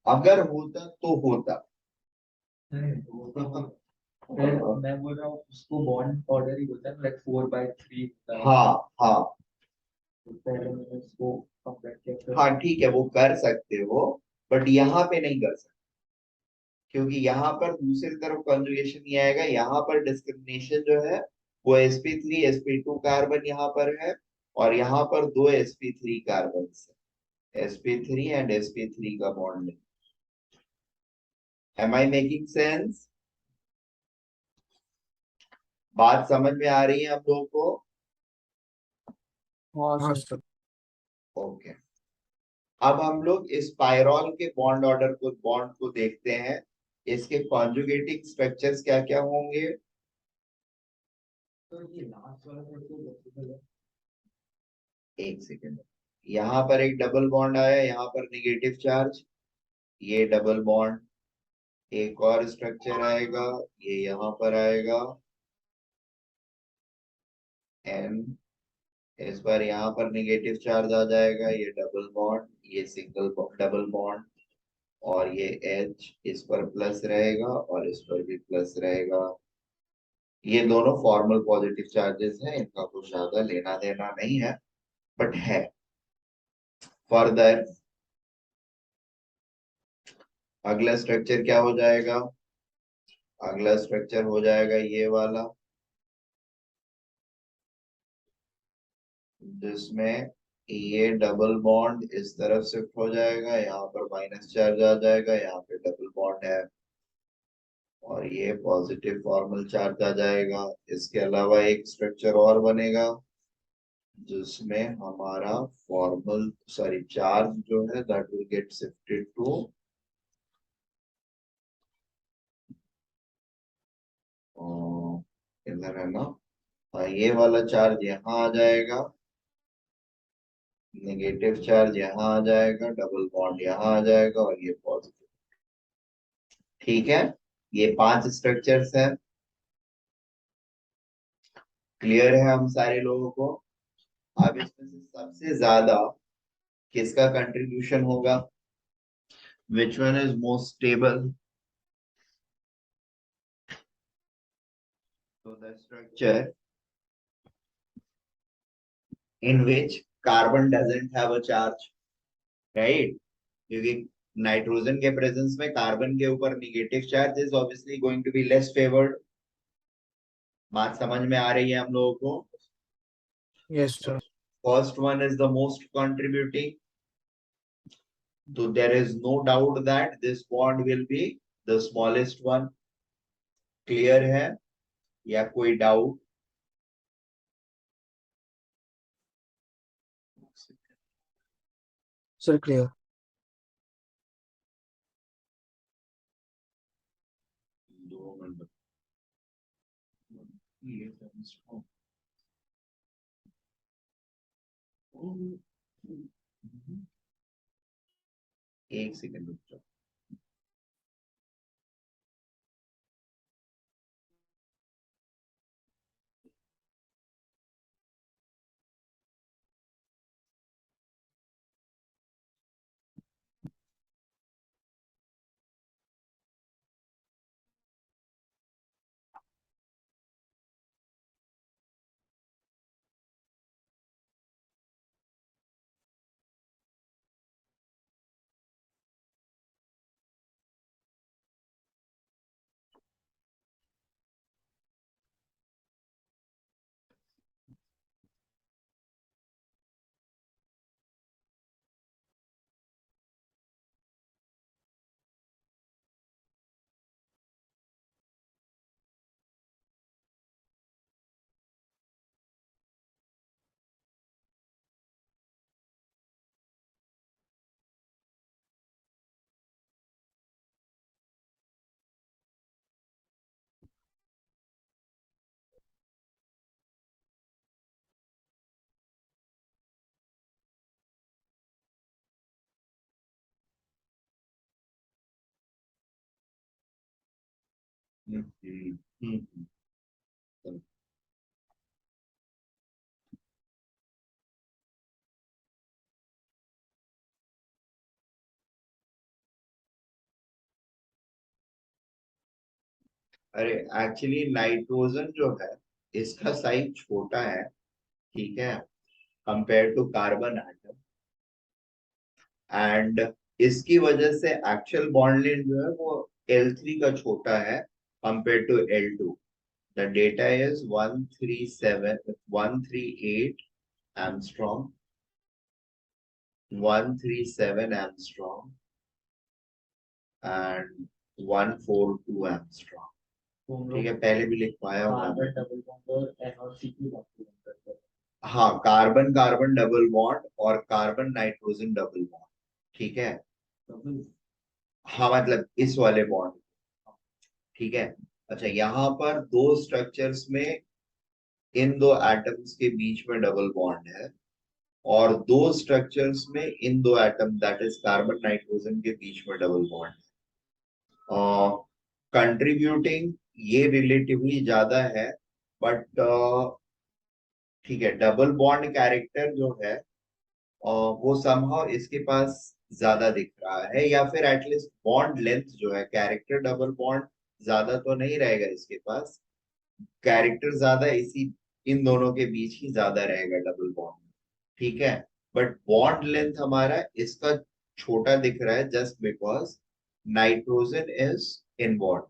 अगर होता तो होता. मैं बोल रहा हूँ उसको बॉन्ड ऑर्डर ही बोलते हैं, लाइक 4/3 हाँ हाँ पहले मैंने उसको कंपेयर किया. हाँ, ठीक है, वो कर सकते हो, बट यहाँ पे नहीं कर सकते क्योंकि यहाँ पर दूसरी तरफ कॉन्जुगेशन नहीं आएगा. यहाँ पर डिस्क्रिमिनेशन जो है वो sp3 sp2 कार्बन यहाँ पर है और यहाँ पर दो sp3 कार्बन है. sp3 एंड sp3 का bond. Am I making sense? बात समझ में आ रही है आप लोगों को? हाँ सर. ओके. अब हम लोग इस पायरॉल के बॉन्ड को देखते हैं. इसके कॉन्जुगेटिंग स्ट्रक्चर्स क्या क्या होंगे? तो ये लास्ट वाला पॉसिबल है. एक सेकेंड. यहाँ पर एक डबल बॉन्ड आया, यहाँ पर निगेटिव चार्ज, ये डबल बॉन्ड. एक और स्ट्रक्चर आएगा, ये यहाँ पर आएगा एन. इस बार यहाँ पर निगेटिव चार्ज आ जाएगा, ये डबल बॉन्ड, ये सिंगल डबल बॉन्ड और ये H. इस पर प्लस रहेगा और इस पर भी प्लस रहेगा. ये दोनों फॉर्मल पॉजिटिव चार्जेस हैं, इनका कुछ ज्यादा लेना देना नहीं है, बट है. फर्दर अगला स्ट्रक्चर क्या हो जाएगा? अगला स्ट्रक्चर हो जाएगा ये वाला, जिसमें ये डबल बॉन्ड इस तरफ शिफ्ट हो जाएगा, यहाँ पर माइनस चार्ज आ जाएगा, यहाँ पे डबल बॉन्ड है और ये पॉजिटिव फॉर्मल चार्ज आ जाएगा. इसके अलावा एक स्ट्रक्चर और बनेगा जिसमें हमारा फॉर्मल चार्ज जो है that will get shifted to इधर है ना. ये वाला चार्ज यहाँ आ जाएगा, नेगेटिव चार्ज यहाँ आ जाएगा, डबल बॉन्ड यहाँ आ जाएगा और ये पॉजिटिव. ठीक है, ये 5 स्ट्रक्चर्स हैं. क्लियर है हम सारे लोगों को? अब इसमें से सबसे ज्यादा किसका कंट्रीब्यूशन होगा? Which one is most stable? तो the structure in which carbon doesn't have a charge, right? क्योंकि नाइट्रोजन के प्रेजेंस में कार्बन के ऊपर negative charge is obviously going to be less favoured. बात समझ में आ रही है हम लोगों को? Yes, sir. First one is the most contributing, तो there is no doubt that this bond will be the smallest one. Clear है या कोई डाउट? Sir, clear. दो मिनट। एक सेकंड रुक जाओ। हम्म। अरे एक्चुअली नाइट्रोजन जो है इसका साइज छोटा है, ठीक है, compare to carbon atom. And इसकी वजह से एक्चुअल बॉन्ड लेंथ जो है वो L3 का छोटा है compare to L2। The data is 138 angstrom, 137 angstrom and 142 angstrom. तो हम ठीक लोग है, पहले भी लिख पाया हूँ कार्बन डबल बॉन्ड और NO2 की बात करते हैं। हाँ, कार्बन कार्बन डबल बॉन्ड और कार्बन नाइट्रोजन डबल बॉन्ड, ठीक है। डबल हाँ मतलब इस वाले बॉन्ड, ठीक है। अच्छा, यहाँ पर दो स्ट्रक्चर्स में इन दो एटम्स के बीच में डबल बॉन्ड है, और दो स्ट्रक्चर्स में इन दो atom that is carbon nitrogen के बीच में डबल बॉन्ड है। कंट्रीब्यूटिंग ये रिलेटिवली ज्यादा है, बट ठीक है, डबल बॉन्ड कैरेक्टर जो है वो समहाउ इसके पास ज्यादा दिख रहा है, या फिर एटलीस्ट बॉन्ड लेंथ जो है, कैरेक्टर डबल बॉन्ड ज्यादा तो नहीं रहेगा इसके पास, कैरेक्टर ज्यादा इसी इन दोनों के बीच ही ज्यादा रहेगा डबल बॉन्ड, ठीक है। बट बॉन्ड लेंथ हमारा इसका छोटा दिख रहा है just because nitrogen is involve,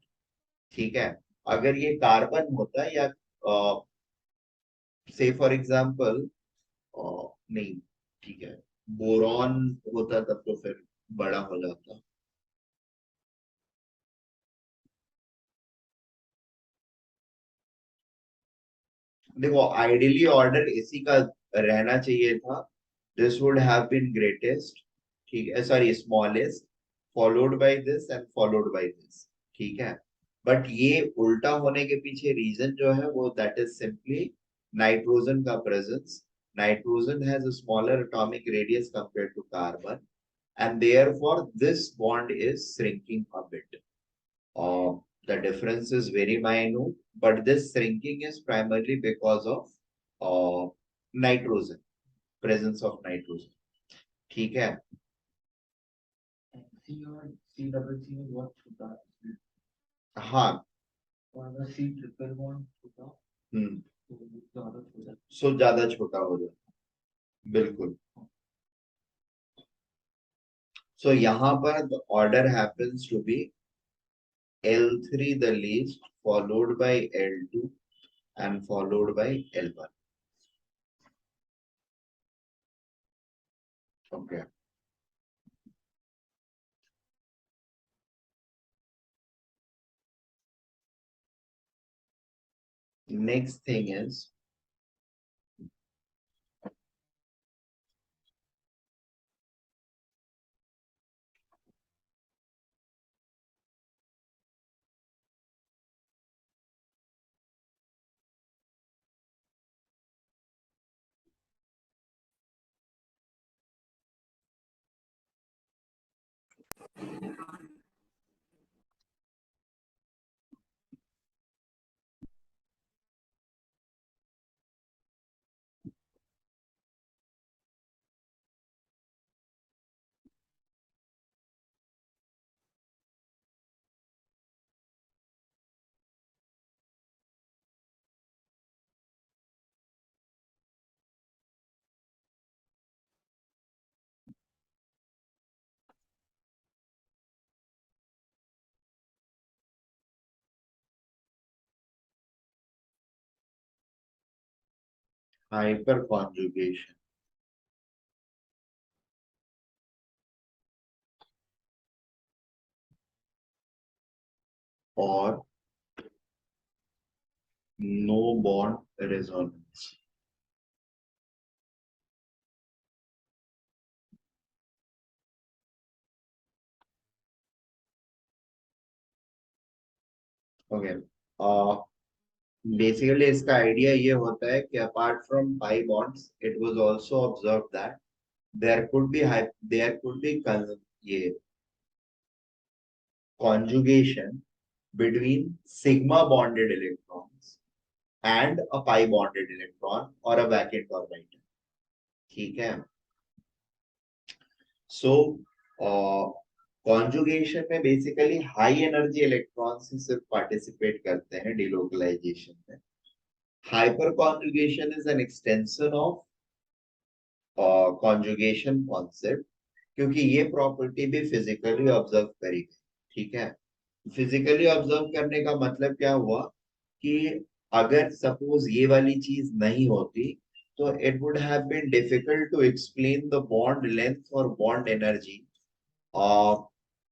ठीक है। अगर ये कार्बन होता या से फॉर एग्जांपल नहीं, ठीक है, बोरॉन होता तब तो फिर बड़ा हो जाता। देखो आइडियली ऑर्डर इसी का रहना चाहिए था, this would have been greatest, ठीक है, sorry smallest, followed by this and followed by this, ठीक है। बट ये उल्टा होने के पीछे रीजन जो है वो दैट इज सिंपली नाइट्रोजन का प्रेजेंस। Nitrogen has a smaller atomic radius compare to carbon, and therefore this bond is shrinking a bit. The difference is very minute, but this shrinking is primarily because of nitrogen, presence of nitrogen. ठीक है. C और C double C में बहुत छोटा है हाँ. और अगर C ट्रिपल बॉन्ड छोटा तो ज्यादा छोटा सो ज्यादा छोटा हो जाता. बिल्कुल. So यहाँ पर the order happens to be L3 the least, followed by L2 and followed by L1. Okay. Next thing is hyperconjugation. Or no bond resonance. Okay. Basically इसका आइडिया ये होता है कि apart from pi bonds, it was also observed that there could be ये conjugation between sigma bonded electrons and a pi bonded electron or a vacant orbital. ठीक है. So conjugation में basically high energy electrons ही सिर्फ participate करते हैं delocalization में. Hyperconjugation is an extension of conjugation concept क्योंकि ये प्रॉपर्टी भी फिजिकली ऑब्जर्व करी गई. ठीक है. फिजिकली ऑब्जर्व करने का मतलब क्या हुआ कि अगर सपोज ये वाली चीज नहीं होती तो it would have been difficult to explain the bond length और bond energy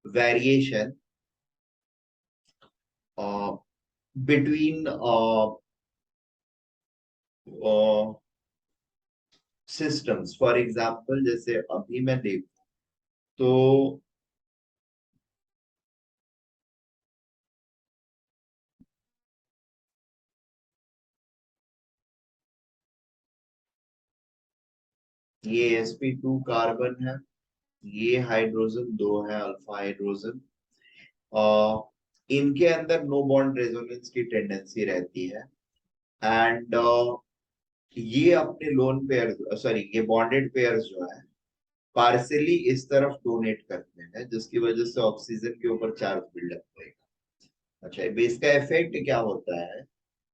variation between systems. For example, जैसे अभी मैं देखूं तो ये sp2 कार्बन है, ये हाइड्रोजन 2 है, अल्फा हाइड्रोजन. इनके अंदर नो बॉन्ड रेजोनेंस की टेंडेंसी रहती है एंड ये अपने लोन पेयर सॉरी ये बॉन्डेड पेयर्स जो है पार्शियली इस तरफ डोनेट करते हैं जिसकी वजह से ऑक्सीजन के ऊपर चार्ज बिल्डअप होएगा. अच्छा, इसका इफेक्ट क्या होता है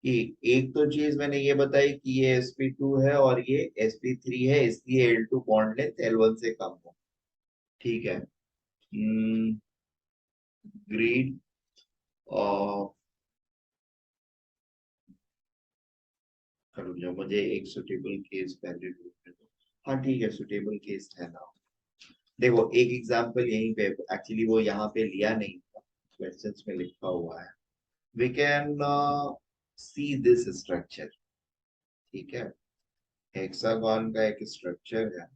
कि एक तो चीज मैंने ये बताई कि ये sp2 है और ये sp3 है, इसलिए L2 बॉन्ड लेंथ L1 से कम हो. ठीक है. ग्रीड मुझे एक सुटेबल केस पहले ढूंढने दो. हाँ ठीक है, सुटेबल केस है ना. देखो एक एग्जांपल यहीं पे एक्चुअली वो यहाँ पे लिया नहीं था, क्वेश्चंस में लिखा हुआ है. We can see this structure. ठीक है. हेक्सागोन का एक स्ट्रक्चर है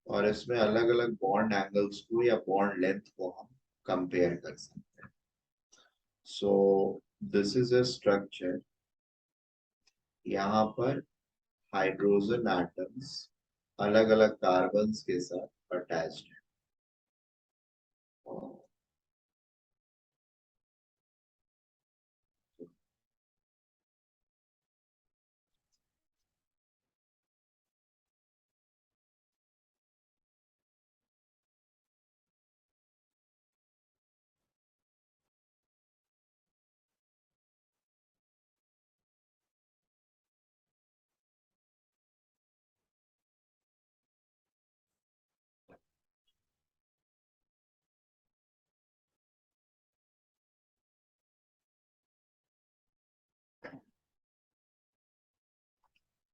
और इसमें अलग अलग बॉन्ड एंगल्स को या बॉन्ड लेंथ को हम कंपेयर कर सकते हैं. So this is a structure. यहाँ पर हाइड्रोजन एटम्स अलग अलग कार्बन्स के साथ अटैच्ड है.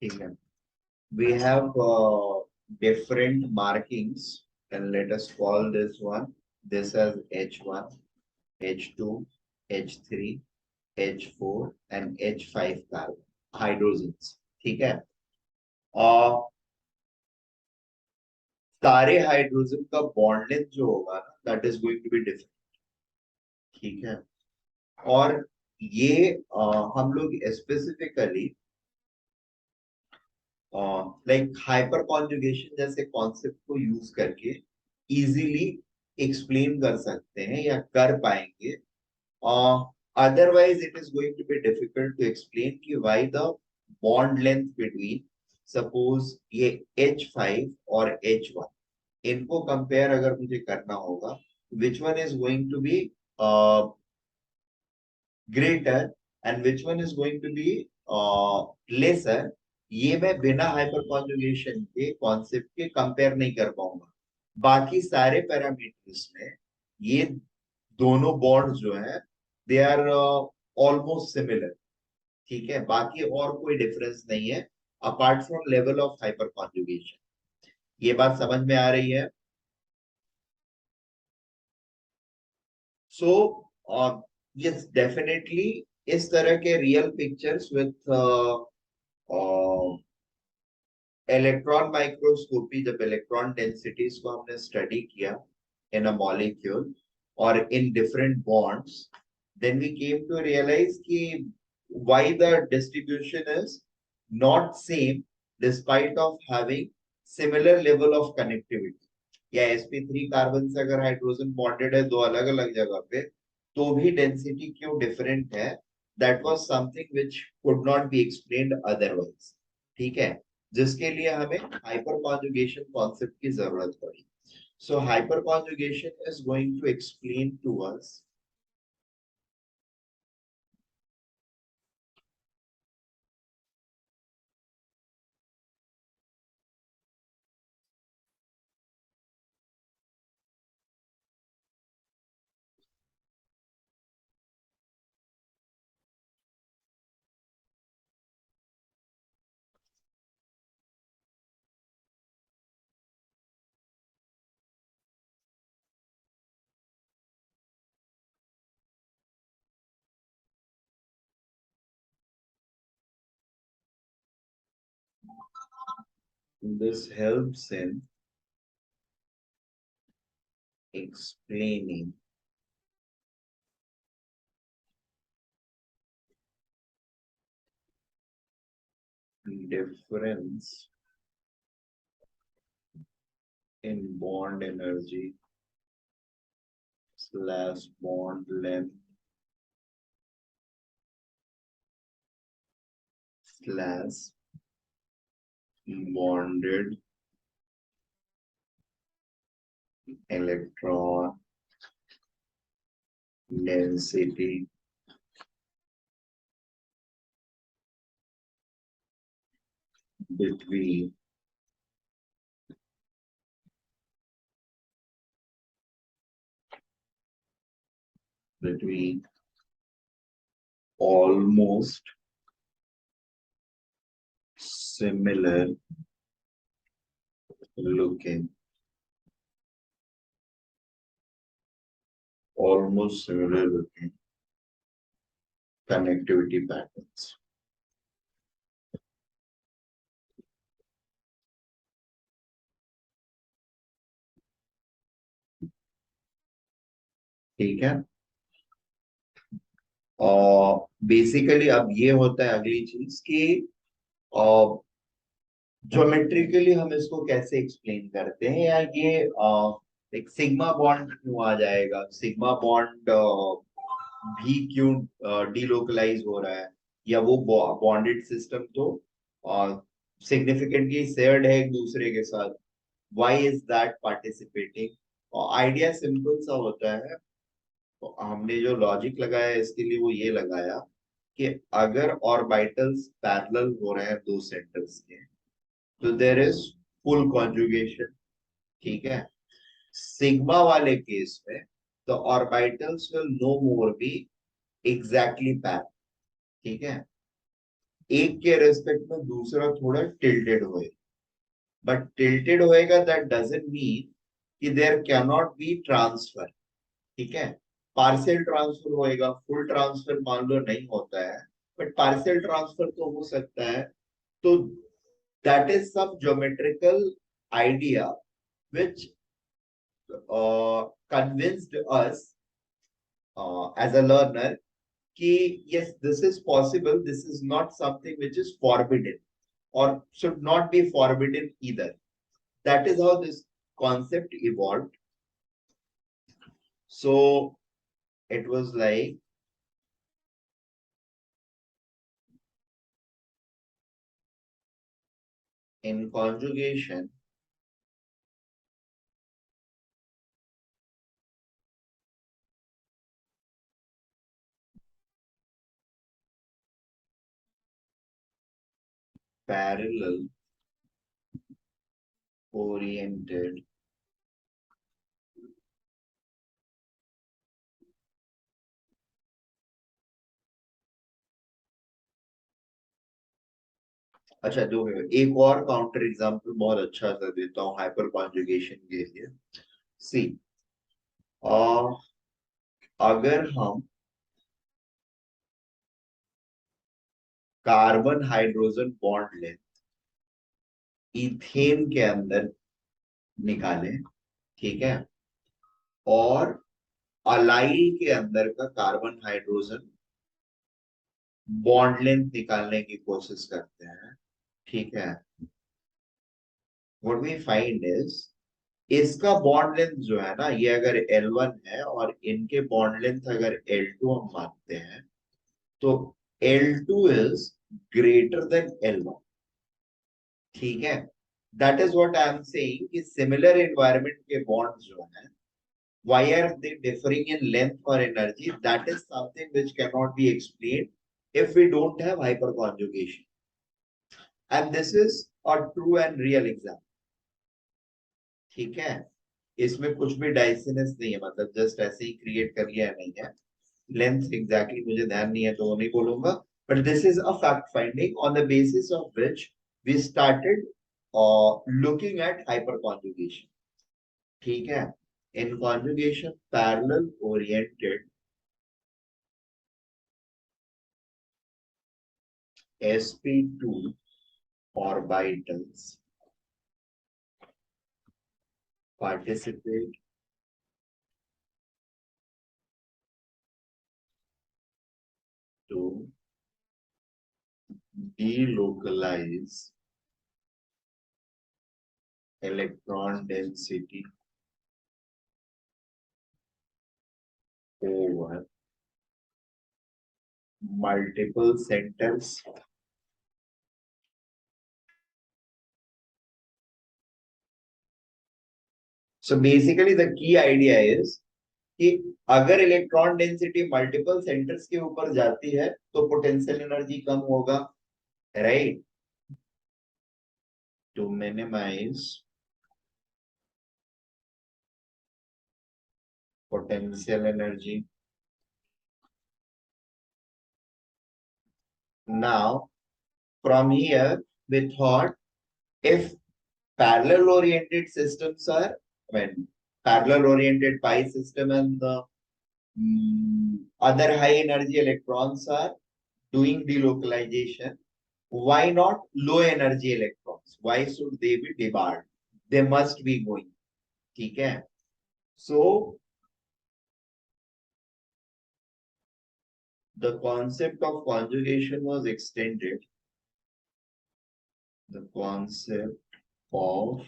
ठीक है, we have different markings, and let us call this one, this as H1, H2, H3, H4 and H5 carbon hydrogens. ठीक है, और सारे हाइड्रोजन का बॉन्ड लेंथ जो होगा ना, that is going to be different. ठीक है, और ये हम लोग स्पेसिफिकली लाइक हाइपर कॉन्जुगेशन जैसे कॉन्सेप्ट को यूज करके इजीली एक्सप्लेन कर सकते हैं या कर पाएंगे. Otherwise, it is going to be difficult to explain कि why the bond length between suppose ये H5 और H1 इनको compare अगर मुझे करना होगा, which one is going to be greater and which one is going to be lesser, ये मैं बिना हाइपर कॉन्जुगेशन के कॉन्सेप्ट के कंपेयर नहीं कर पाऊंगा. बाकी सारे पैरामीटर्स में ये दोनों बॉन्ड जो है दे आर ऑलमोस्ट सिमिलर. ठीक है, बाकी और कोई डिफरेंस नहीं है apart from level of hyper conjugation. ये बात समझ में आ रही है? सो यस डेफिनेटली इस तरह के real pictures with electron microscopy, जब इलेक्ट्रॉन डेंसिटीज को हमने स्टडी किया इन अ मॉलिक्यूल और in different bonds, then we came to realize कि why the distribution is not same despite of having similar level of connectivity. या sp3 carbon से अगर hydrogen bonded है दो अलग अलग जगह पे, तो भी डेंसिटी क्यों डिफरेंट है, that was something which could not be explained otherwise. ठीक है, जिसके लिए हमें हाइपर कॉन्जुगेशन कॉन्सेप्ट की जरूरत पड़ी. So hyperconjugation is going to explain to us this helps in explaining difference in bond energy slash bond length slash bonded electron density between almost similar looking connectivity patterns. ठीक है, और basically अब ये होता है अगली चीज कि ज्योमेट्रिकली हम इसको कैसे एक्सप्लेन करते हैं, या ये एक सिग्मा बॉन्ड क्यों आ जाएगा, सिग्मा बॉन्ड भी क्यों डीलोकलाइज हो रहा है, या वो बॉन्डेड सिस्टम तो सिग्निफिकेंटली शेयर्ड है एक दूसरे के साथ, व्हाई इज दैट पार्टिसिपेटिंग. और आइडिया सिंपल सा होता है, तो हमने जो लॉजिक लगाया इसके लिए वो ये लगाया कि अगर ऑर्बिटल्स पैरेलल हो रहे हैं दो सेंटर्स के, तो देयर इज फुल कॉन्जुगेशन. ठीक है, सिग्मा वाले केस में the orbitals will no more be exactly parallel. ठीक है, एक के रेस्पेक्ट में दूसरा थोड़ा टिल्टेड होएगा, बट टिल्टेड होएगा दैट डजंट मीन कि there can not be transfer. ठीक है, पार्शियल ट्रांसफर होएगा, फुल ट्रांसफर मान लो नहीं होता है, बट पार्शियल ट्रांसफर तो हो सकता है। तो that is some geometrical idea which convinced us as a learner कि yes, this is possible, this is not something which is forbidden or should not be forbidden either. That is how this concept evolved. So it was like in conjugation, parallel oriented अच्छा जो है एक और counter example बहुत अच्छा सा देता हूँ हाइपर कॉन्जुगेशन के लिए। सी अगर हम कार्बन हाइड्रोजन बॉन्ड लें इथेन के अंदर निकालें, ठीक है, और अलाइल के अंदर का कार्बन हाइड्रोजन बॉन्ड लेंथ निकालने की कोशिश करते हैं, ठीक है, व्हाट वी फाइंड इज इसका बॉन्ड लेंथ जो है ना ये अगर L1 है और इनके बॉन्ड लेंथ अगर L2 हम मानते हैं तो L2 is greater then L1। ठीक है, that is what I am saying कि सिमिलर एनवायरनमेंट के बॉन्ड्स जो हैं why are they differing in length or energy, that is something which cannot be explained if we don't have hyperconjugation, and this is a true and real example। ठीक है, इसमें कुछ भी डाइसिनेस नहीं है, मतलब जस्ट ऐसे ही क्रिएट कर लिया नहीं है। लेंथ एग्जैक्टली मुझे ध्यान नहीं है तो वो नहीं बोलूंगा, but this is a fact finding on the basis of which we started looking at hyperconjugation. ठीक है, in conjugation parallel oriented sp2 orbitals participate to delocalize electron density over multiple centers। So basically the key idea is कि अगर electron density multiple centres के ऊपर जाती है तो potential energy कम होगा, right, to minimise potential energy. Now from here we thought if parallel oriented systems are when parallel oriented pi system and the other high energy electrons are doing delocalization, why not low energy electrons, why should they be debarred, they must be going। ठीक है, so the concept of conjugation was extended, the concept of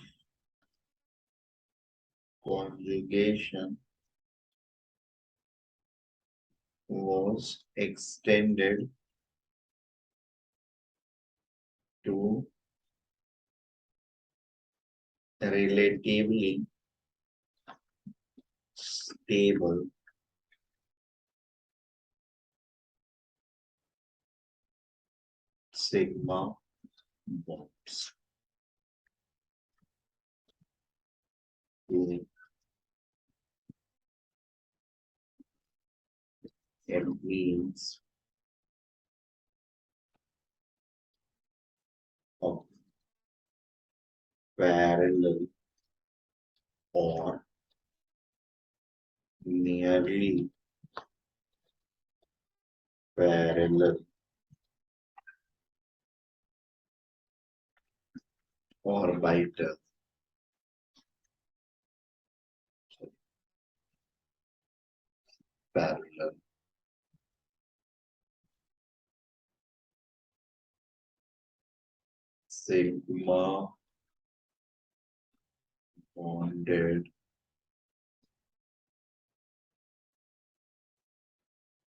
conjugation was extended to relatively stable sigma bonds। It means parallel or nearly parallel orbital parallel sigma bonded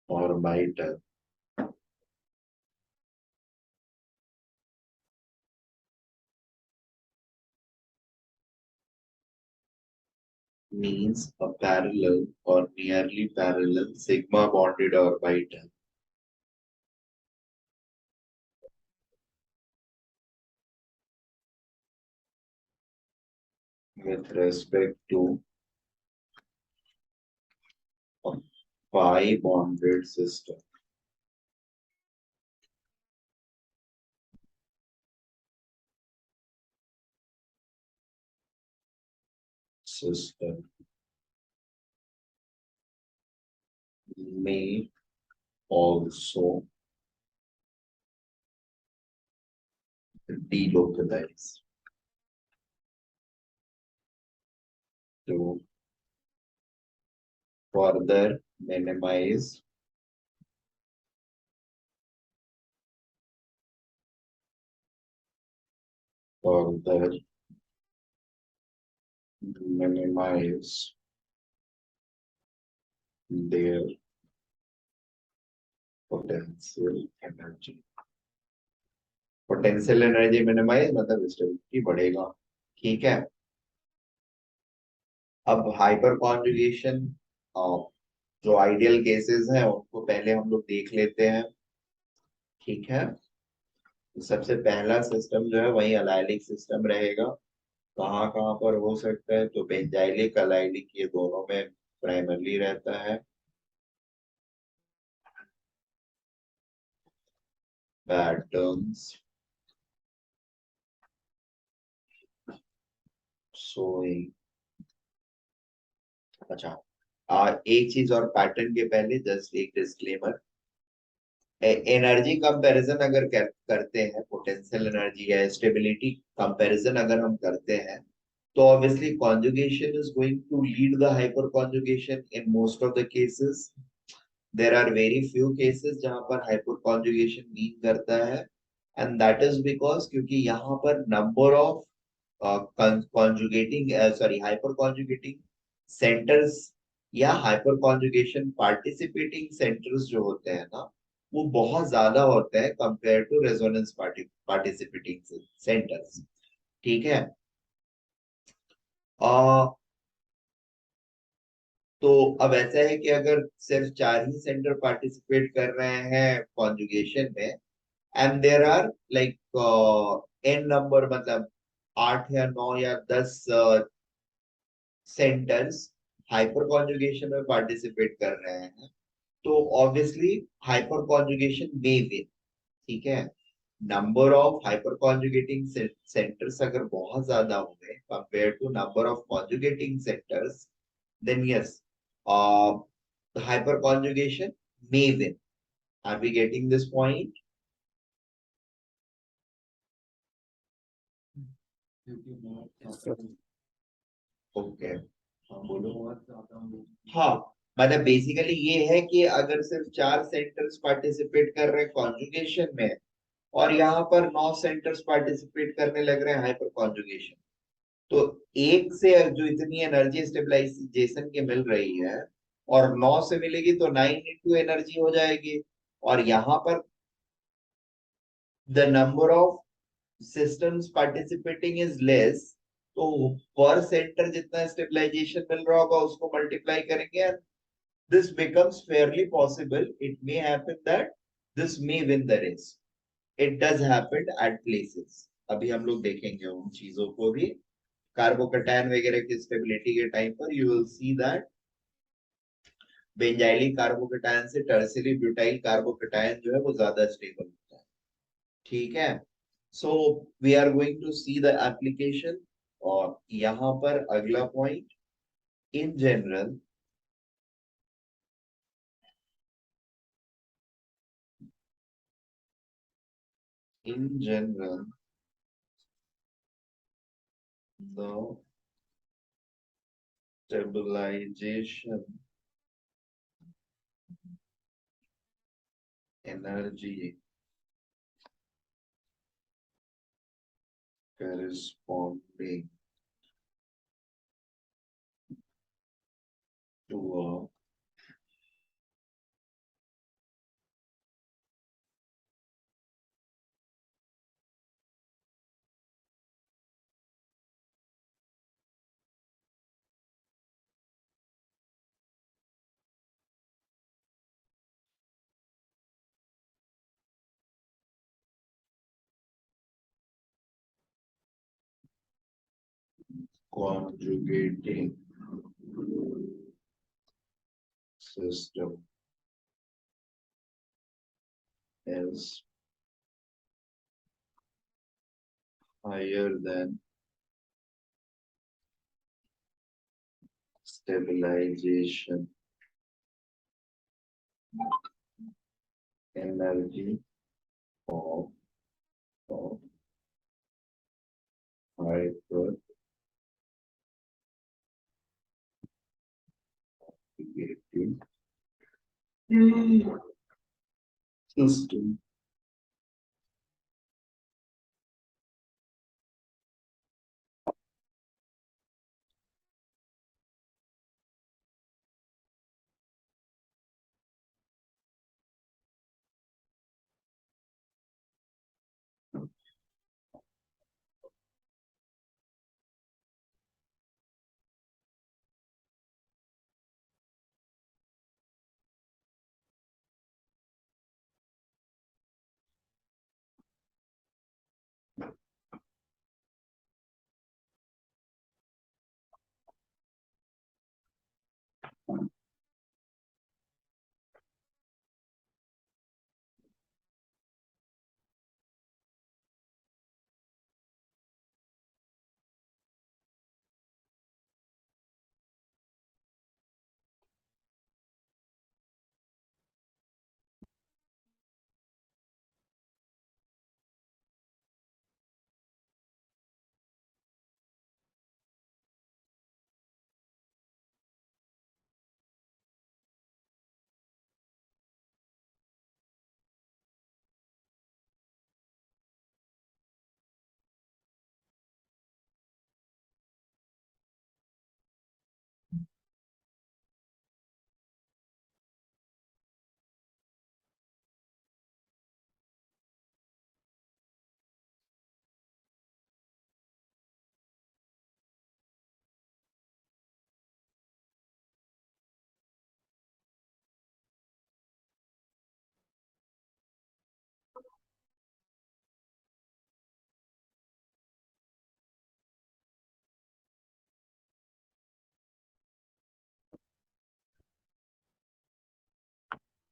orbital means a parallel or nearly parallel sigma bonded orbital with respect to a pi bonded system. System may also delocalize to further minimize further minimize their potential energy. Potential energy minimise मतलब stability बढ़ेगा. ठीक है. अब hyper conjugation जो ideal cases हैं उनको पहले हम लोग देख लेते हैं. ठीक है. तो सबसे पहला सिस्टम जो है वही अलाइलिक सिस्टम रहेगा. कहाँ कहाँ पर हो सकता है तो बेंजाइलिक अलाइलिक ये दोनों में प्राइमरली रहता है. Patterns showing. अच्छा एक चीज और पैटर्न के पहले जस्ट एक डिस्क्लेमर. एनर्जी कंपैरिजन अगर करते हैं पोटेंशियल एनर्जी या स्टेबिलिटी कंपैरिजन अगर हम करते हैं तो obviously conjugation is going to lead the hyper conjugation in most of the cases. There are very few cases जहां पर हाइपर कॉन्जुगेशन मीन करता है एंड दैट इज बिकॉज क्योंकि यहाँ पर number of hyper conjugating centres या hyper conjugation participating centres जो होते हैं ना वो बहुत ज्यादा होते हैं compare to resonance participating centres. ठीक है. तो अब ऐसा है कि अगर सिर्फ 4 ही सेंटर पार्टिसिपेट कर रहे हैं कॉन्जुगेशन में and there are like N number मतलब 8 या 9 या 10 सेंटर्स हाइपर कॉन्जुगेशन में पार्टिसिपेट कर रहे हैं तो obviously hyper conjugation may win. ठीक है. Number of hyper conjugating centres अगर बहुत ज्यादा होंगे compare to number of conjugating centres then yes, the hyperconjugation may win. Are we getting this point? Okay. बोलो. हाँ मतलब बेसिकली ये है कि अगर सिर्फ 4 सेंटर्स पार्टिसिपेट कर रहे हैं कॉन्जुगेशन में और यहाँ पर 9 सेंटर्स पार्टिसिपेट करने लग रहे हैं हाइपर कॉन्जुगेशन तो एक से जो इतनी एनर्जी स्टेबलाइजेशन की मिल रही है और 9 से मिलेगी तो 9 इंटू एनर्जी हो जाएगी और यहाँ पर the number of systems participating is less तो पर सेंटर जितना स्टेबलाइजेशन मिल रहा होगा उसको मल्टीप्लाई करेंगे and this becomes fairly possible. It may happen that this may win the race. It does happen at places. अभी हम लोग देखेंगे उन चीजों को भी. कार्बोकैटायन वगैरह की स्टेबिलिटी के टाइम पर you will see that benzylic carbocation से टर्शियरी ब्यूटाइल कार्बोकैटायन जो है वो ज्यादा स्टेबल होता है. ठीक है. So we are going to see the application. और यहां पर अगला point, in general the stabilization energy corresponding to a conjugating system is higher than stabilization energy of, of hyperactive system.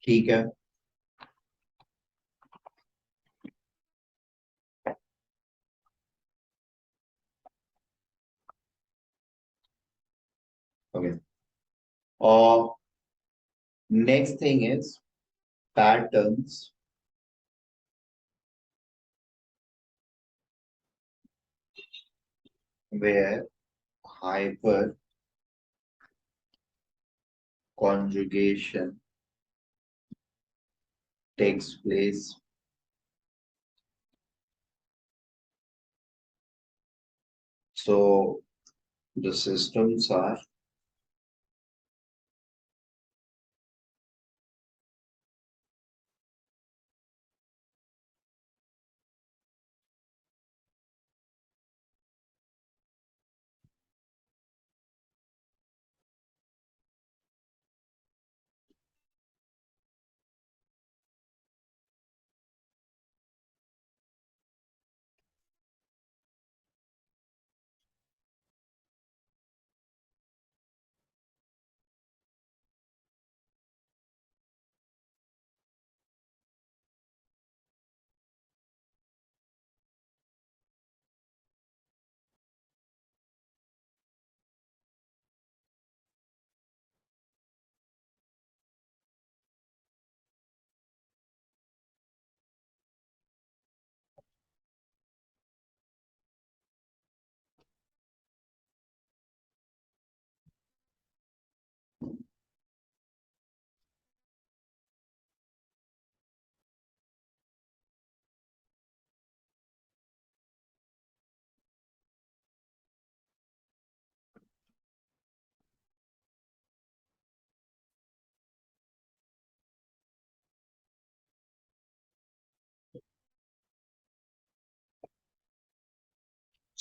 ठीक है, ओके। और next thing is patterns where hyper conjugation takes place. So the systems are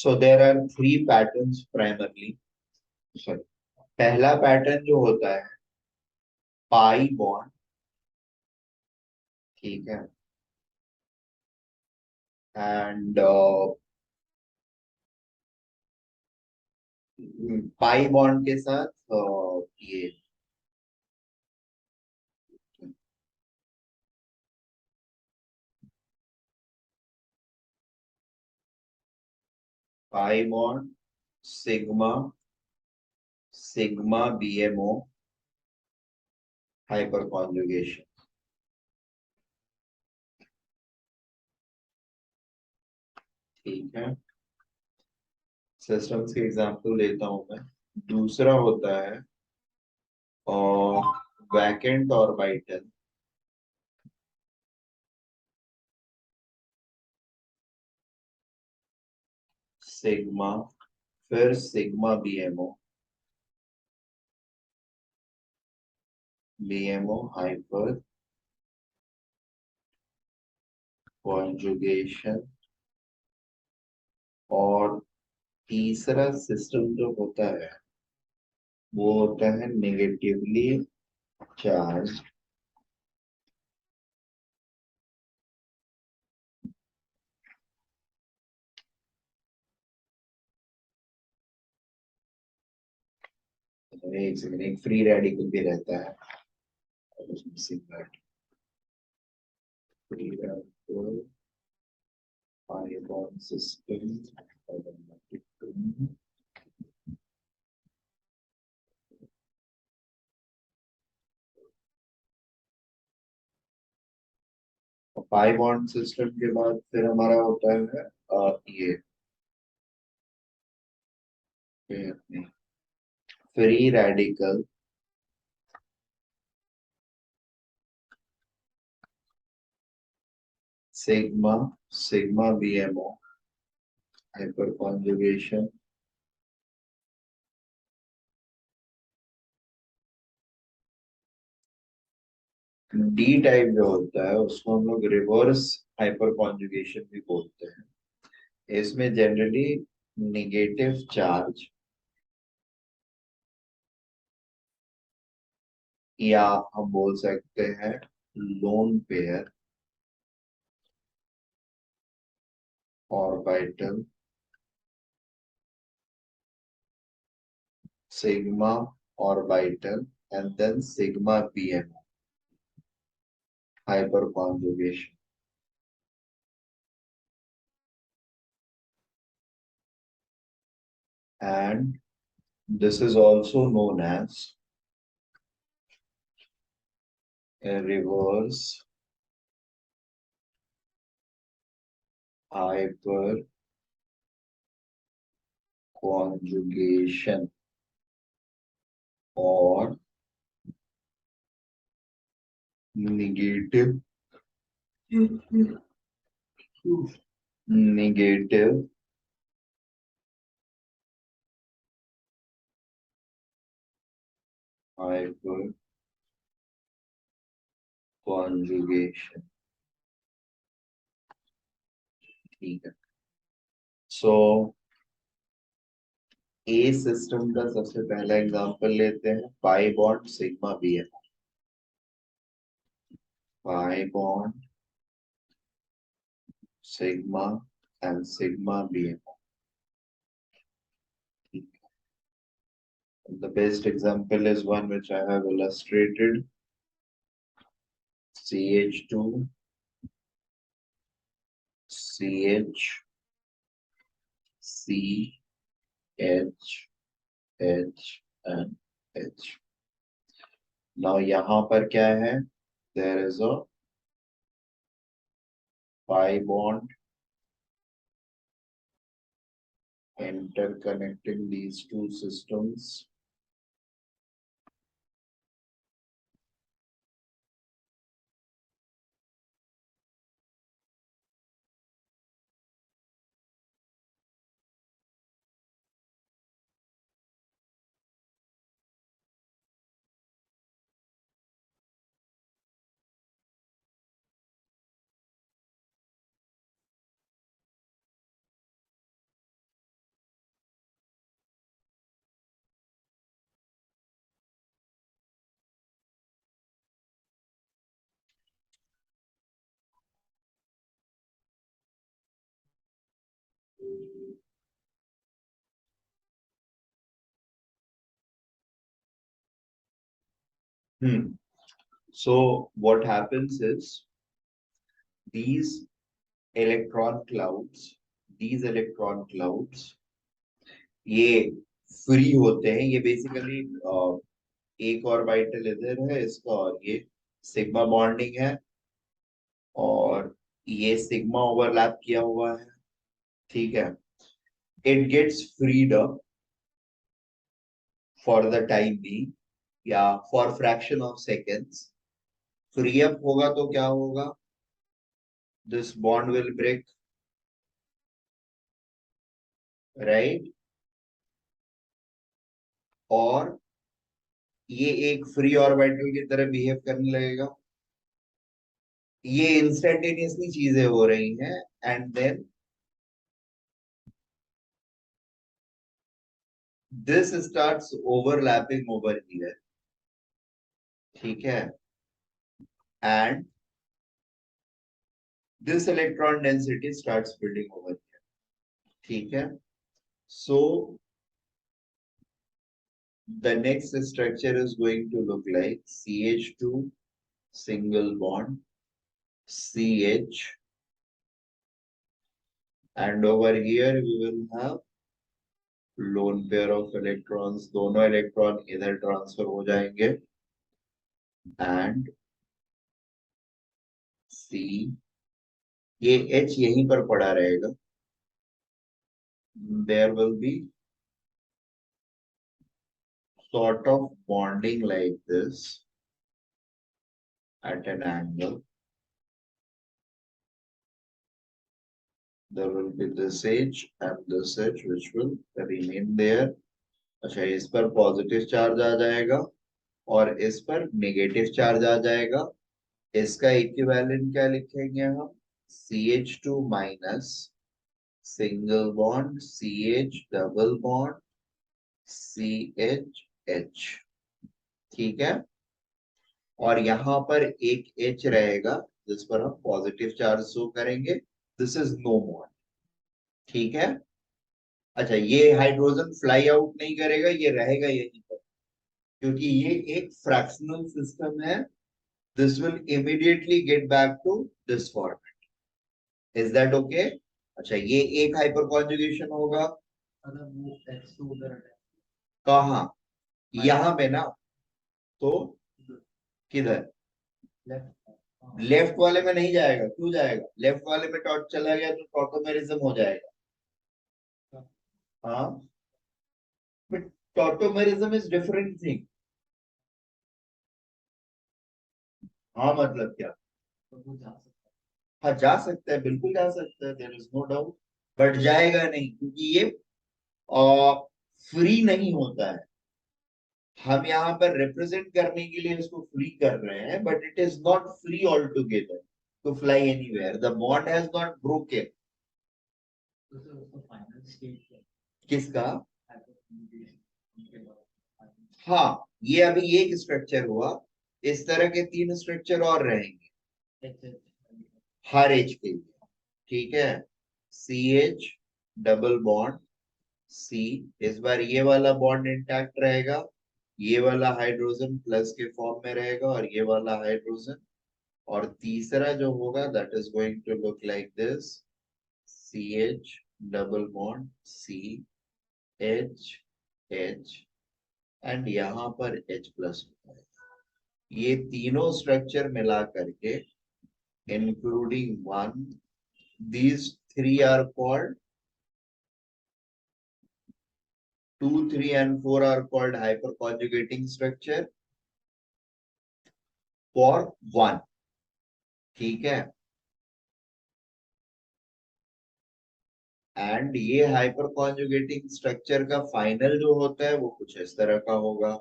So there are three patterns primarily. Sorry. पहला pattern जो होता है pi bond, ठीक है, and pi bond के साथ ये pi bond sigma sigma BMO hyper conjugation. ठीक है, सिस्टम्स के एग्जांपल देता हूं मैं। दूसरा होता है वैकेंट ऑर्बिटल सिग्मा, फिर सिग्मा बीएमओ हाइपर कॉन्जुगेशन। और तीसरा सिस्टम जो होता है वो होता है नेगेटिवली चार्ज एक सेकंड, एक फ्री रेडिकल भी रहता है free radical ion system. Pi bond system के बाद फिर हमारा होता है ये free radical sigma sigma BMO hyper conjugation. D type जो होता है उसको हम लोग रिवर्स हाइपर कॉन्जुगेशन भी बोलते हैं। इसमें जनरली निगेटिव चार्ज या हम बोल सकते हैं lone pair orbital sigma orbital and then sigma BMO hyper conjugation. And this is also known as a reverse hyper conjugation or negative negative hyper conjugation। ठीक है, सो ए सिस्टम का सबसे पहला एग्जांपल लेते हैं pi bond sigma BMO. Pi bond sigma and sigma BMO. The best example is one which I have illustrated. CH2, CH, C, H, H and H. Now यहाँ पर क्या है? There is a pi bond interconnecting these two systems. So what happens is these electron clouds, ये free होते हैं। ये basically एक orbital इधर है इसका, और ये सिग्मा बॉन्डिंग है, और ये सिग्मा ओवरलैप किया हुआ है, ठीक है। It gets freed up for the time बी, या for fraction of seconds. Free up होगा तो क्या होगा, this bond will break, right, और ये एक फ्री ऑर्बिटल की तरह बिहेव करने लगेगा। ये इंस्टेंटेनियसली चीजें हो रही हैं, and then this starts overlapping over here, ठीक है, and this electron density starts building over here, ठीक है। So the next structure is going to look like CH2 single bond CH, and over here we will have lone pair of electrons, दोनों electron इधर transfer हो जाएंगे, and C, ये H यहीं पर पड़ा रहेगा। There will be sort of bonding like this at an angle. There will be this H and this H which will remain there. अच्छा, इस पर पॉजिटिव चार्ज आ जाएगा और इस पर नेगेटिव चार्ज आ जाएगा। इसका इक्विवेलेंट क्या लिखेंगे हम, CH2 minus single bond CH double bond CH, ठीक है। और यहाँ पर एक H रहेगा जिस पर हम पॉजिटिव चार्ज शो करेंगे, दिस इज नो बॉन्ड, ठीक है। अच्छा, ये हाइड्रोजन फ्लाई आउट नहीं करेगा, ये रहेगा यहीं पर, क्योंकि ये एक फ्रैक्शनल सिस्टम है। This will immediately get back to this format. Is that okay? अच्छा, ये एक हाइपर कॉन्जुगेशन होगा। अगर वो H2 उधर है, कहाँ, यहाँ पे ना, तो किधर, लेफ्ट लेफ्ट वाले में नहीं जाएगा। क्यों जाएगा, लेफ्ट वाले में टॉट चला गया तो टॉटोमेरिज्म हो जाएगा। हाँ, but tautomerism is different thing. हाँ मतलब क्या, तो वो जा सकता हाँ जा सकता है, बिल्कुल जा सकता है, there is no doubt, but जाएगा नहीं, क्योंकि ये फ्री नहीं होता है। हम यहाँ पर रिप्रेजेंट करने के लिए इसको फ्री कर रहे हैं, but it is not free all together to fly anywhere, the bond has not broken. है, तो सर उसका फाइनल स्टेट क्या है, किसका, हाइपरकम्युनिकेशन उनके बाद हाँ, ये अभी एक स्ट्रक्चर हुआ, इस तरह के 3 स्ट्रक्चर और रहेंगे HH हर एज के लिए, ठीक है। CH डबल बॉन्ड C, इस बार ये वाला बॉन्ड इंटैक्ट रहेगा, ये वाला हाइड्रोजन प्लस के फॉर्म में रहेगा, और ये वाला हाइड्रोजन, और तीसरा जो होगा that is going to look like this, CH double bond C H H, एंड यहाँ पर H प्लस होता है। ये तीनों स्ट्रक्चर मिला करके, including 1, these 3 are called 2, 3 and 4 are called hyperconjugating structure for 1, ठीक है। एंड ये हाइपर कॉन्जुगेटिंग स्ट्रक्चर का फाइनल जो होता है वो कुछ इस तरह का होगा,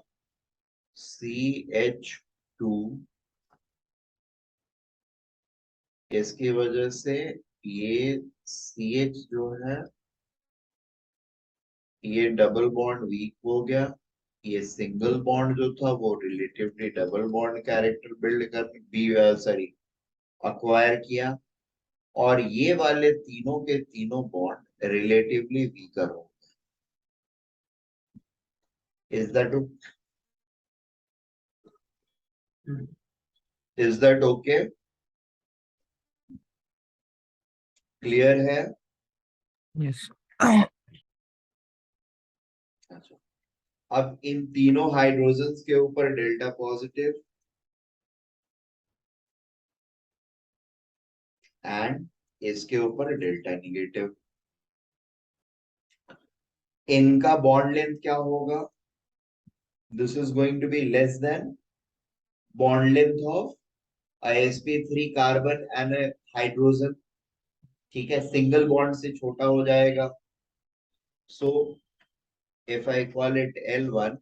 CH2, इसकी वजह से ये CH जो है ये डबल बॉन्ड वीक हो गया, ये सिंगल बॉन्ड जो था वो relatively double bond character build कर सॉरी अक्वायर किया, और ये वाले तीनों के तीनों बॉन्ड रिलेटिवली वीकर हो। Is that is that okay? Clear है? Yes. अच्छा, अब इन तीनों हाइड्रोजन्स के ऊपर डेल्टा पॉजिटिव एंड इसके ऊपर डेल्टा निगेटिव। इनका बॉन्ड लेंथ क्या होगा? This is going to be less than bond length of sp3 carbon and hydrogen. ठीक है, सिंगल बॉन्ड से छोटा हो जाएगा। So if I call it L1,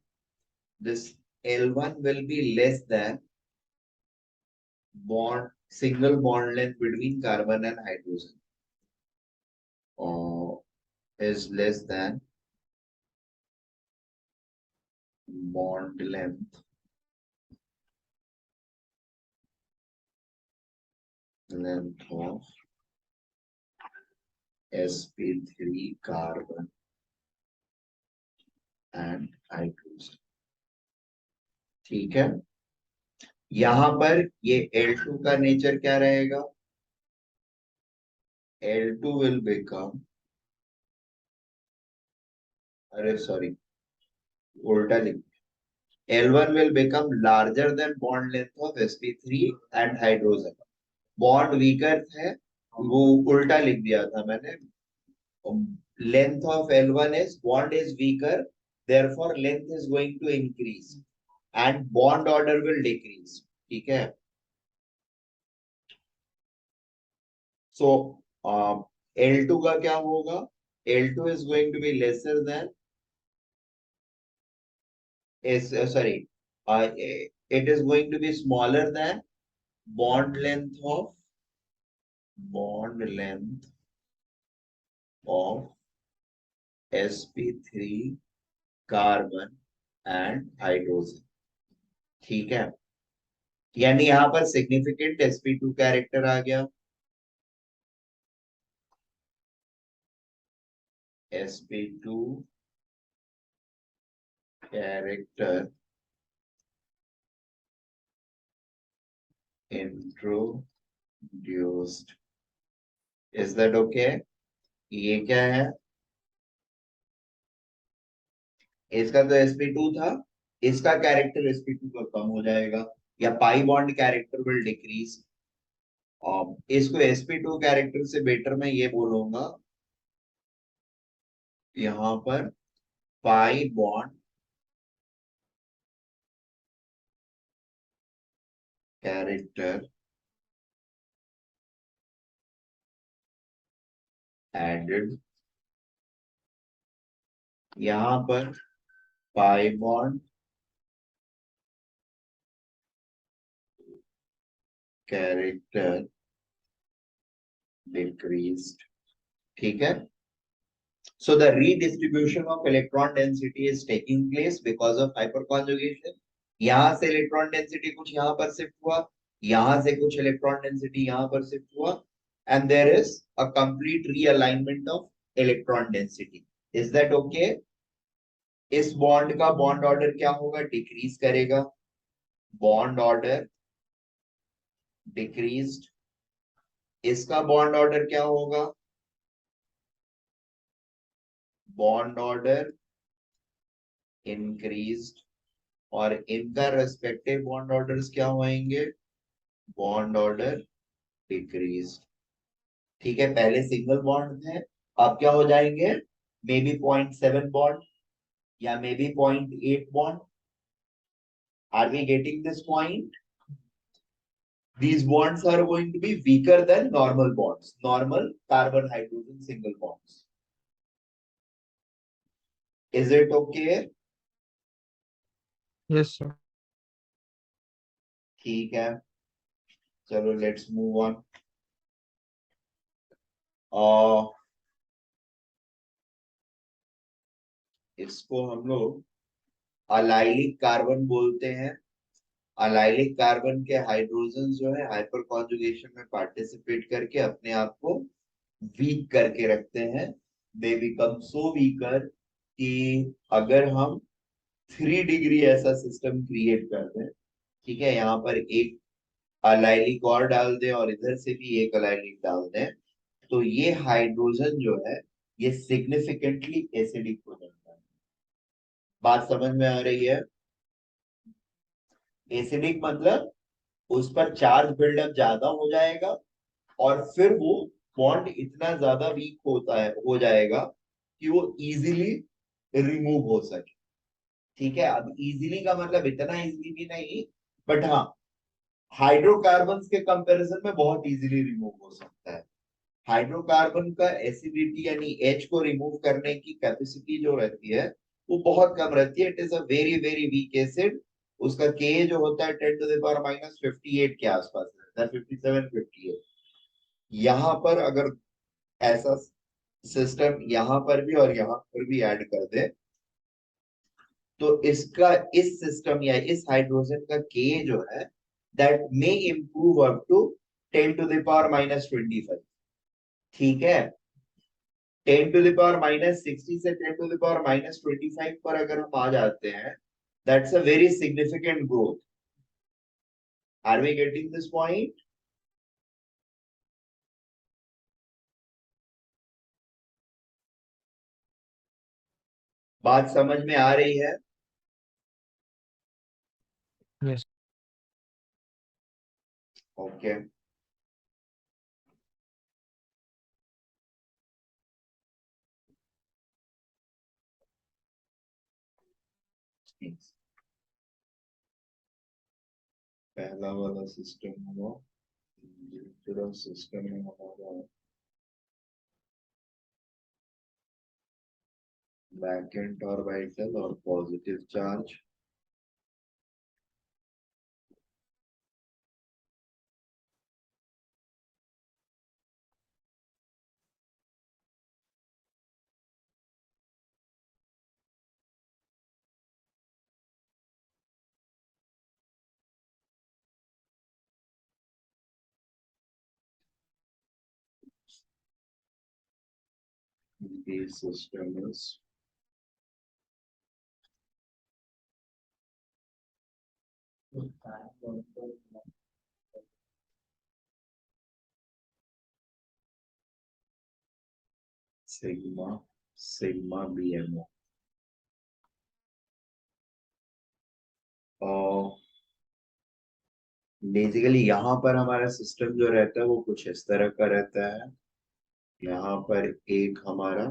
this L1 will be less than bond single bond length between carbon and hydrogen, or is less than bond length of sp3 carbon and hydrogen। ठीक है, यहां पर ये L2 का nature क्या रहेगा? L2 will become, अरे sorry, उल्टा लिख, L1 will become larger than bond length of sp3 and hydrogen। Bond weaker है, वो उल्टा लिख दिया था मैंने। Length of L1 is bond is weaker, therefore length is going to increase and bond order will decrease। ठीक है, so L2 का क्या होगा? L2 is going to be lesser than is sorry, it is going to be smaller than bond length of sp3 carbon and hydrogen. ठीक है, यानी यहां पर सिग्निफिकेंट sp2 कैरेक्टर आ गया। sp2 character introduced. Is that okay? ये क्या है? इसका तो sp2 था, इसका कैरेक्टर sp2 का कम हो जाएगा, या pi bond character will decrease. इसको sp2 कैरेक्टर से बेटर मैं ये बोलूंगा, यहां पर पाई बॉन्ड कैरेक्टर एडेड। यहां पर पाई बॉन्ड कैरेक्टर डिक्रीज्ड। ठीक है, so the redistribution of electron density is taking place because of hyperconjugation। यहां से इलेक्ट्रॉन डेंसिटी कुछ यहां पर शिफ्ट हुआ, यहां से कुछ इलेक्ट्रॉन डेंसिटी यहां पर शिफ्ट हुआ, and there is a complete realignment of electron density। is that okay? इस बॉन्ड का बॉन्ड ऑर्डर क्या होगा? डिक्रीज करेगा, बॉन्ड ऑर्डर डिक्रीज्ड। इसका बॉन्ड ऑर्डर क्या होगा? Bond order increased. और इनका रेस्पेक्टिव बॉन्ड ऑर्डर्स क्या होंगे? Bond order decreased. ठीक है, पहले सिंगल बॉन्ड थे, अब क्या हो जाएंगे? मे बी 0.7 बॉन्ड या may be 0.8 bond. Are we getting this point? These bonds are going to be weaker than normal bonds, normal carbon hydrogen single bonds। Is it okay? Yes, sir. ठीक है, चलो let's move on. इसको हम लोग allylic carbon बोलते हैं। Allylic carbon के hydrogen जो है हाइपर कॉन्जुगेशन में पार्टिसिपेट करके अपने आप को वीक करके रखते हैं। दे बिकम सो वीकर कि अगर हम 3 डिग्री ऐसा सिस्टम क्रिएट कर दें ठीक है, यहाँ पर एक अलाइलिक और डाल दें और इधर से भी एक अलाइलिक डाल दें, तो ये हाइड्रोजन जो है ये सिग्निफिकेंटली एसिडिक हो जाता है। बात समझ में आ रही है? एसिडिक मतलब उस पर चार्ज बिल्डअप ज्यादा हो जाएगा और फिर वो बॉन्ड इतना ज्यादा वीक होता है, हो जाएगा कि वो इजीली रिमूव हो सके। ठीक है, अब इजीली का मतलब इतना इजीली भी नहीं, बट हाँ, हाइड्रोकार्बन्स के कंपैरिजन में बहुत इजीली रिमूव हो सकता है। हाइड्रोकार्बन का एसिडिटी यानी एच को रिमूव करने की कैपेसिटी जो रहती है वो बहुत कम रहती है। It is a very very weak acid. उसका के जो होता है 10 to the power -58 के आसपास रहता है, 57 58। यहाँ पर अगर ऐसा सिस्टम यहाँ पर भी और यहाँ पर भी ऐड कर दे, तो इसका इस सिस्टम या इस हाइड्रोजन का के जो है that may improve up to 10 to the power -25। ठीक है, 10 to the power -60 से 10 to the power -25 पर अगर हम आ जाते हैं, that's a very significant growth. Are we getting this point? बात समझ में आ रही है? Yes. ओके, पहला वाला सिस्टम हुआ। दूसरा सिस्टम में हमारा वैकेंट ऑर्बिटल और positive charge. These systems sigma sigma BMO। और बेसिकली यहाँ पर हमारा सिस्टम जो रहता है वो कुछ इस तरह का रहता है। यहाँ पर एक हमारा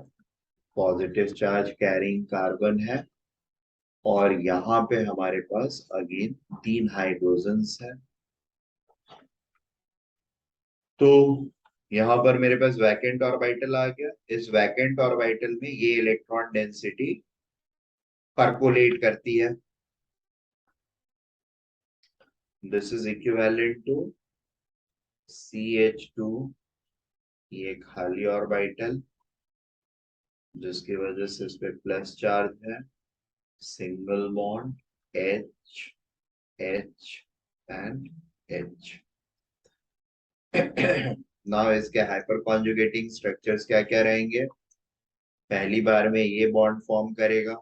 पॉजिटिव चार्ज कैरिंग कार्बन है और यहाँ पे हमारे पास अगेन 3 हाइड्रोजन्स है। तो यहाँ पर मेरे पास वैकेंट ऑर्बिटल आ गया। इस वैकेंट ऑर्बिटल में ये इलेक्ट्रॉन डेंसिटी परकोलेट करती है। This is equivalent to CH2, ये खाली ऑर्बिटल जिसकी वजह से इस पे प्लस चार्ज है, single bond H H and H। Now इसके हाइपर कॉन्जुगेटिंग स्ट्रक्चर्स क्या क्या रहेंगे? पहली बार में ये बॉन्ड फॉर्म करेगा,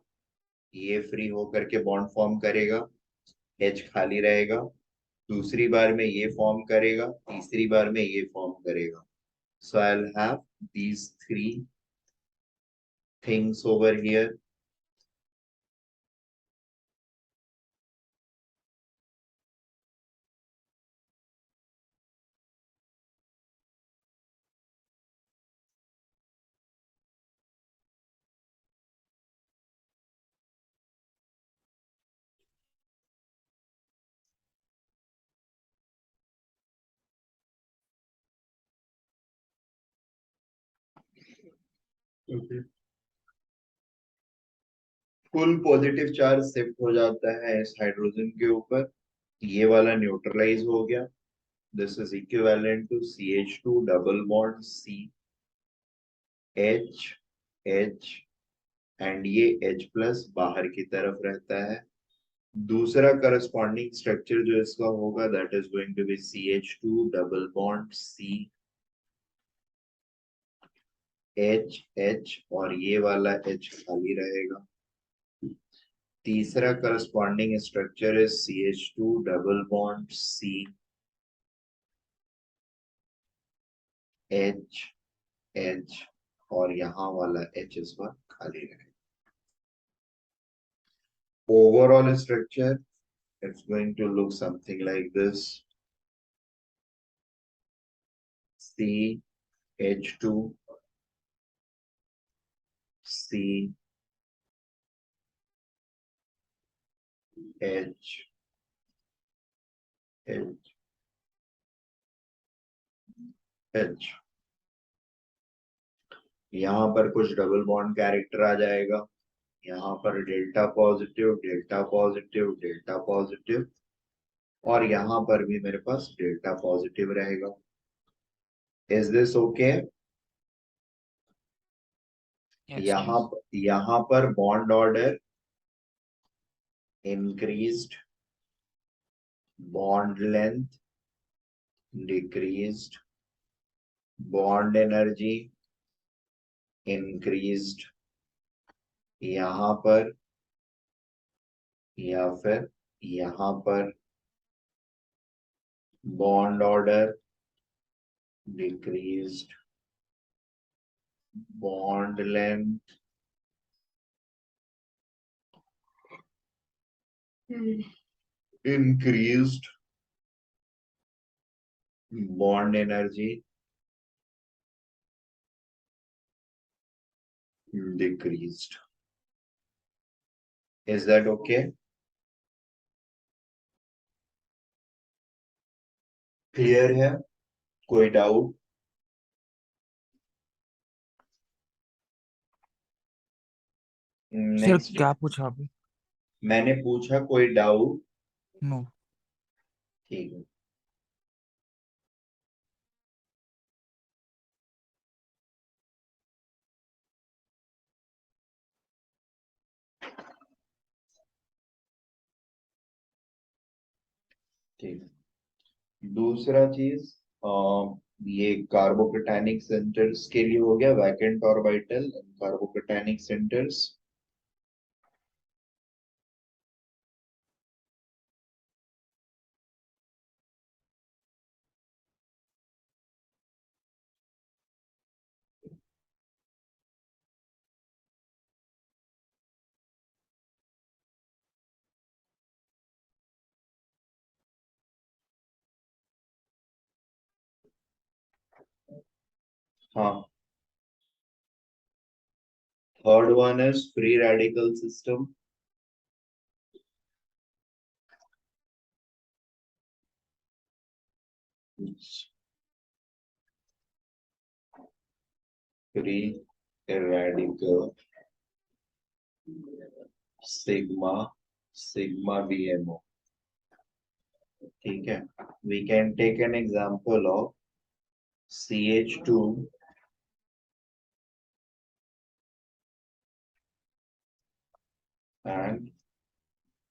ये फ्री होकर के बॉन्ड फॉर्म करेगा, H खाली रहेगा। दूसरी बार में ये फॉर्म करेगा, तीसरी बार में ये फॉर्म करेगा। So I'll have these 3 things over here. Okay. Full positive charge shift हो जाता है इस हाइड्रोजन के ऊपर। ये वाला न्यूट्रलाइज हो गया। This is equivalent to CH2 double bond C H H and ये H प्लस बाहर की तरफ रहता है। दूसरा करस्पॉन्डिंग स्ट्रक्चर जो इसका होगा that is going to be CH2 double bond C H H और ये वाला H खाली रहेगा। तीसरा करस्पॉन्डिंग स्ट्रक्चर है CH2 double bond C H H और यहाँ वाला H इस बार खाली रहे. Overall structure, it's going to look something like this. CH2 C H H H. यहाँ पर कुछ डबल बॉन्ड कैरेक्टर आ जाएगा. यहाँ पर delta positive delta positive delta positive और यहाँ पर भी मेरे पास डेल्टा पॉजिटिव रहेगा. Is this okay? Yes. यहाँ पर bond order increased, bond length decreased, bond energy increased यहाँ पर या फिर यहाँ पर bond order decreased, bond length increased, bond energy decreased. Is that okay? Clear है? कोई डाउट? सर नेक्स्ट क्या पूछा अभी? मैंने पूछा कोई डाउट? नो. ठीक है. ठीक है. दूसरा चीज ये कार्बोकेटानिक सेंटर्स के लिए हो गया, वैकेंट ऑर्बिटल कार्बोकेटानिक सेंटर्स. हाँ. Third one is free radical system. Free radical sigma sigma BMO. ठीक है. We can take an example of CH2 and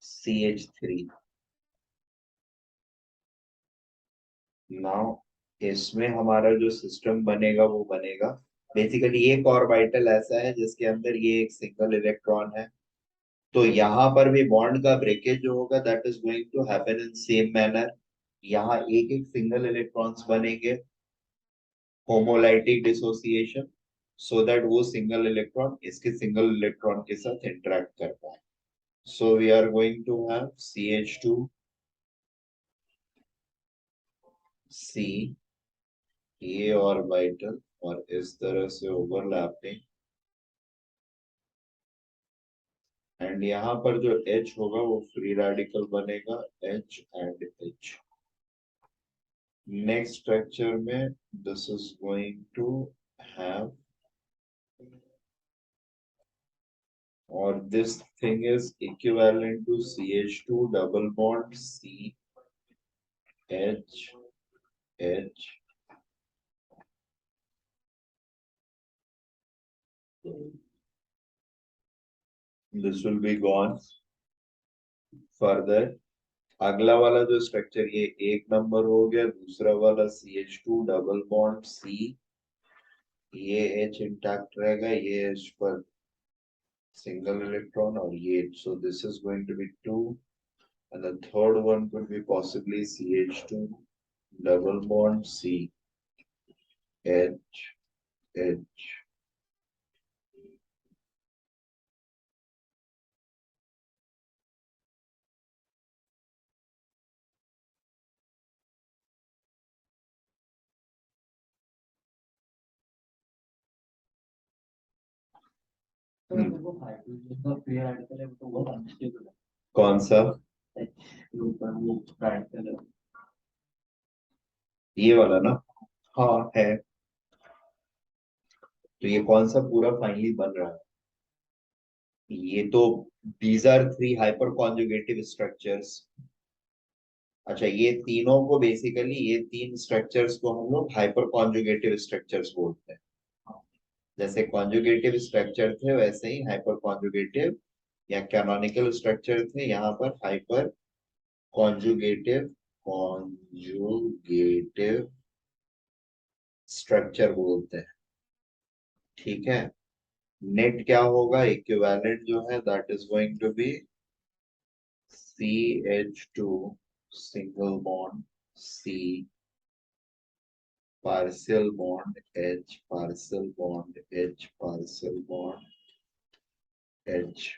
CH3. Now इसमें हमारा जो सिस्टम बनेगा वो बनेगा बेसिकली एक ऑर्बिटल ऐसा है जिसके अंदर ये एक सिंगल इलेक्ट्रॉन है. तो यहाँ पर भी बॉन्ड का ब्रेकेज जो होगा that is going to happen in same manner. यहाँ एक एक सिंगल इलेक्ट्रॉन्स बनेंगे, होमोलाइटिक डिसोसिएशन, सो दैट वो सिंगल इलेक्ट्रॉन इसके सिंगल इलेक्ट्रॉन के साथ इंटरेक्ट कर पाए. So we are going to have CH2 C ये ऑर्बिटल और इस तरह से ओवरलैपिंग एंड यहाँ पर जो H होगा वो फ्री रेडिकल बनेगा H and H. Next structure में this is going to have और this thing is equivalent to CH2 double bond C H H. This will be gone. Further अगला वाला जो स्ट्रक्चर ये एक नंबर हो गया, दूसरा वाला CH2 डबल बॉन्ड C ये H इंटैक्ट रहेगा, ये H पर single electron or ये, so this is going to be 2, and the third one could be possibly CH2 double bond C H H. तो वो हाइड्रोजन का फ्री रेडिकल है तो वो अनस्टेबल है कौन सा? H के ऊपर वो रेडिकल है ये वाला ना? हाँ है। तो ये कौन सा पूरा फाइनली बन रहा है? ये तो these are three hyper conjugative structures. अच्छा, ये तीनों को बेसिकली, ये तीन स्ट्रक्चर्स को हम लोग हाइपर कॉन्जुगेटिव स्ट्रक्चर्स बोलते हैं। जैसे कॉन्जुगेटिव स्ट्रक्चर थे वैसे ही हाइपर कॉन्जुगेटिव या कैनोनिकल स्ट्रक्चर थे, यहाँ पर हाइपर कॉन्जुगेटिव कॉन्जुगेटिव स्ट्रक्चर बोलते हैं। ठीक है, नेट क्या होगा? इक्विवेलेंट जो है that is going to be CH2 single bond C partial bond H partial bond H partial bond H.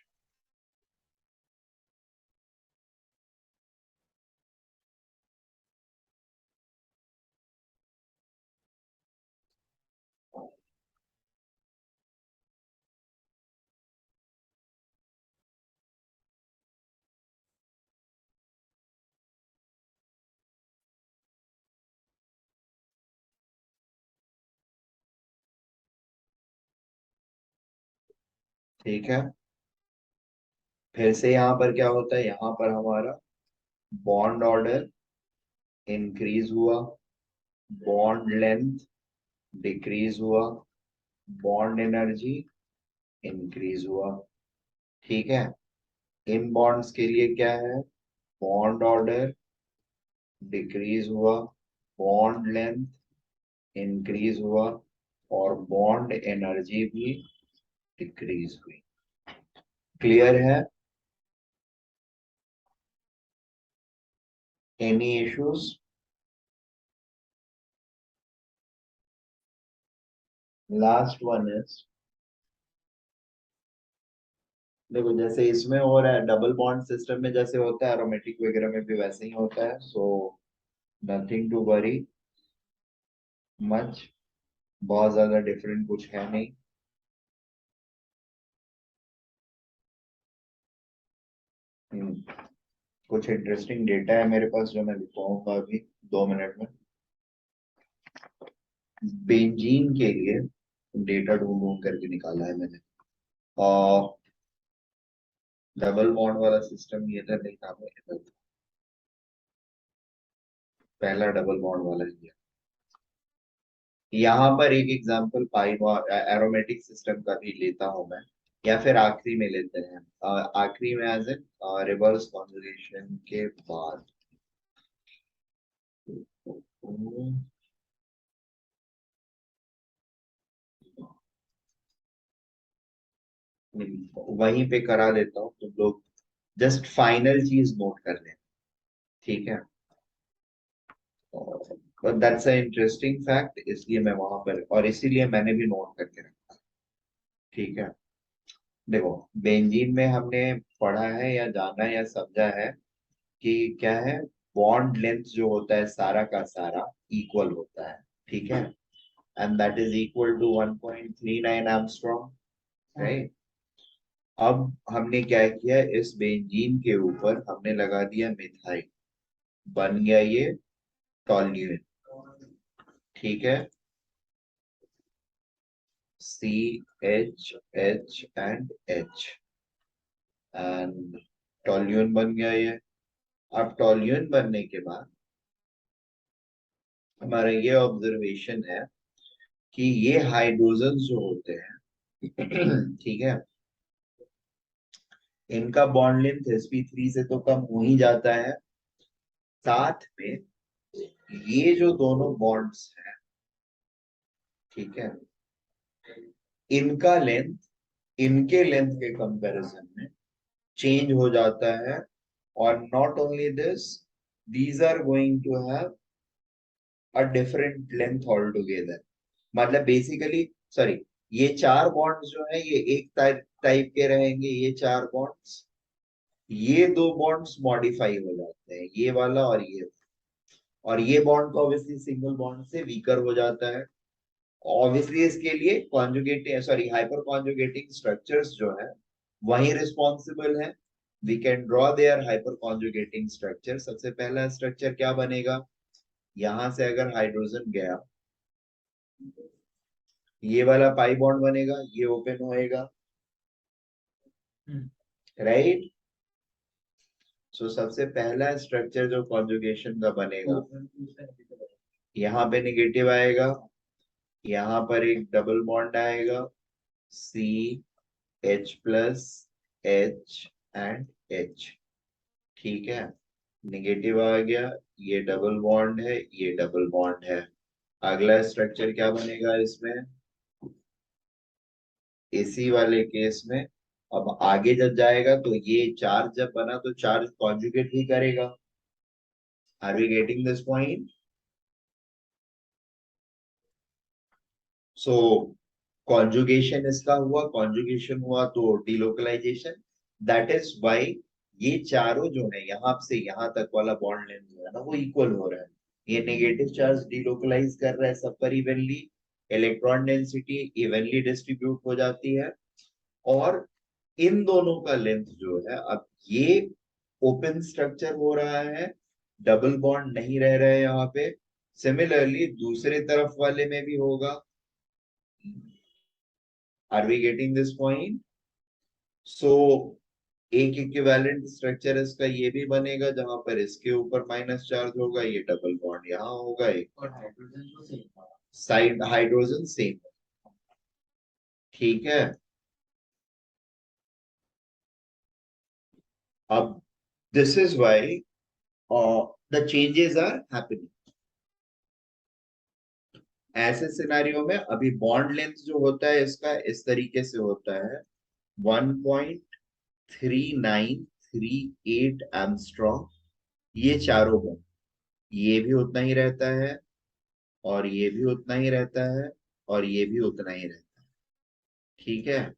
ठीक है, फिर से यहाँ पर क्या होता है? यहाँ पर हमारा बॉन्ड ऑर्डर इंक्रीज हुआ, बॉन्ड लेंथ डिक्रीज हुआ, बॉन्ड एनर्जी इंक्रीज हुआ। ठीक है, इन बॉन्ड्स के लिए क्या है? बॉन्ड ऑर्डर डिक्रीज हुआ, बॉन्ड लेंथ इंक्रीज हुआ और बॉन्ड एनर्जी भी डिक्रीज हुई। क्लियर है? Any issues? Last one is, देखो जैसे इसमें हो रहा है डबल बॉन्ड सिस्टम में, जैसे होता है एरोमेटिक वगैरह में भी वैसे ही होता है। So nothing to worry much, बहुत ज्यादा डिफरेंट कुछ है नहीं। कुछ इंटरेस्टिंग डेटा है मेरे पास जो मैं दिखाऊंगा अभी 2 मिनट में। बेंजीन के लिए डेटा ढूंढ ढूंढ करके निकाला है मैंने, और डबल बॉन्ड वाला सिस्टम ये इधर नहीं था, इधर था। पहला डबल बॉन्ड वाला ही है। यहाँ पर एक एग्जांपल पाई एरोमेटिक सिस्टम का भी लेता हूं मैं, या फिर आखिरी में लेते हैं, आखिरी में एज इन रिवर्स कॉन्जुगेशन के बाद। वहीं पे करा देता हूँ, तुम लोग जस्ट फाइनल चीज नोट कर लें। ठीक है, but that's a interesting fact, इसलिए मैं वहां पर, और इसीलिए मैंने भी नोट करके रखा। ठीक है, देखो बेंजीन में हमने पढ़ा है या जाना है या समझा है कि क्या है, बॉन्ड लेंथ जो होता है सारा का सारा इक्वल होता है। ठीक है, and that is equal to 1.39 angstrom, right? अब हमने क्या किया, इस बेंजीन के ऊपर हमने लगा दिया मिथाइल, बन गया ये टॉल्यूइन। ठीक है, CH and H, and toluene बन गया ये। अब टॉल्यूइन बनने के बाद हमारा ये ऑब्जर्वेशन है कि ये हाइड्रोजन जो होते हैं ठीक है, इनका बॉन्ड लेंथ sp3 से तो कम हो ही जाता है, साथ में ये जो दोनों बॉन्ड्स हैं, ठीक है, इनका लेंथ इनके लेंथ के कंपैरिजन में चेंज हो जाता है। और not only this, these are going to have a different length all together. मतलब बेसिकली, सॉरी, ये चार बॉन्ड्स जो है ये एक टाइप के रहेंगे, ये चार बॉन्ड्स। ये दो बॉन्ड्स मॉडिफाई हो जाते हैं, ये वाला और ये। और ये बॉन्ड तो ऑब्वियसली सिंगल बॉन्ड से वीकर हो जाता है। ऑब्वियसली इसके लिए conjugating, sorry, hyper conjugating structures जो है वही रिस्पॉन्सिबल है। We can draw their hyper conjugating structure. सबसे पहला स्ट्रक्चर क्या बनेगा, यहां से अगर हाइड्रोजन गया, ये वाला पाई बॉन्ड बनेगा, ये ओपन होएगा, राइट। सो सबसे पहला स्ट्रक्चर जो कॉन्जुगेशन का बनेगा, यहाँ पे नेगेटिव आएगा, यहाँ पर एक डबल बॉन्ड आएगा, C H plus H and H. ठीक है, नेगेटिव आ गया, ये डबल बॉन्ड है, ये डबल बॉन्ड है। अगला स्ट्रक्चर क्या बनेगा इसमें, एसी वाले केस में अब आगे जब जाएगा तो ये चार्ज जब बना तो चार्ज कॉन्जुगेट ही करेगा। Are we getting this point? So conjugation इसका हुआ, कॉन्जुगेशन हुआ तो डिलोकलाइजेशन। दैट इज व्हाई ये चारों जो है यहाँ से यहाँ तक वाला बॉन्ड लेंथ जो है ना वो इक्वल हो रहा है। ये नेगेटिव चार्ज डिलोकलाइज कर रहा है सब पर evenly, electron density evenly distribute हो जाती है। और इन दोनों का लेंथ जो है, अब ये ओपन स्ट्रक्चर हो रहा है, डबल बॉन्ड नहीं रह रहे यहाँ पे। सिमिलरली दूसरे तरफ वाले में भी होगा। Are we getting this point? So एक इक्विवेलेंट स्ट्रक्चर इसका ये भी बनेगा जहां पर इसके ऊपर माइनस चार्ज होगा, ये डबल बॉन्ड यहाँ होगा, एक और हाइड्रोजन तो सेम था। Side hydrogen same. ठीक है, अब this is why the changes are happening. ऐसे सिनेरियो में अभी बॉन्ड लेंथ जो होता है इसका इस तरीके से होता है, 1.3938 एंगस्ट्रॉम। ये चारों बॉन्ड, ये भी उतना ही रहता है, और ये भी उतना ही रहता है, और ये भी उतना ही रहता है। ठीक है,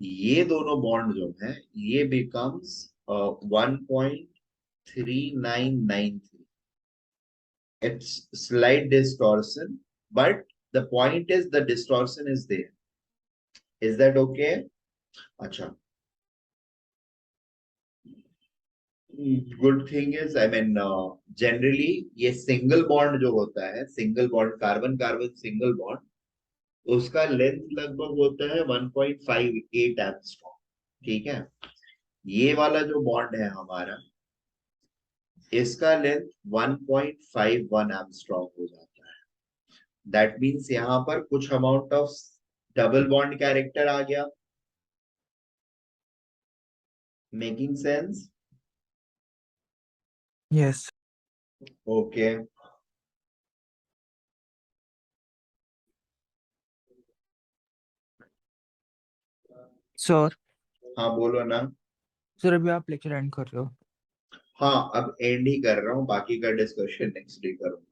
ये दोनों बॉन्ड जो है ये becomes 1.3993। It's slight distortion, but the point is the distortion is there. Is that okay? अच्छा, good thing is, I mean, generally ये सिंगल बॉन्ड जो होता है, single bond carbon carbon single bond, उसका लेंथ लगभग होता है 1.58 एंगस्ट्रॉम। ठीक है, ये वाला जो बॉन्ड है हमारा, इसका लेंथ 1.51 एंगस्ट्रॉम हो जाता है। दैट मींस यहाँ पर कुछ amount of double bond character आ गया। Making sense? Yes. Okay. Sir, हाँ बोलो ना। सर अभी आप लेक्चर एंड कर रहे हो? हाँ, अब एंड ही कर रहा हूँ, बाकी का डिस्कशन नेक्स्ट डे करूंगा।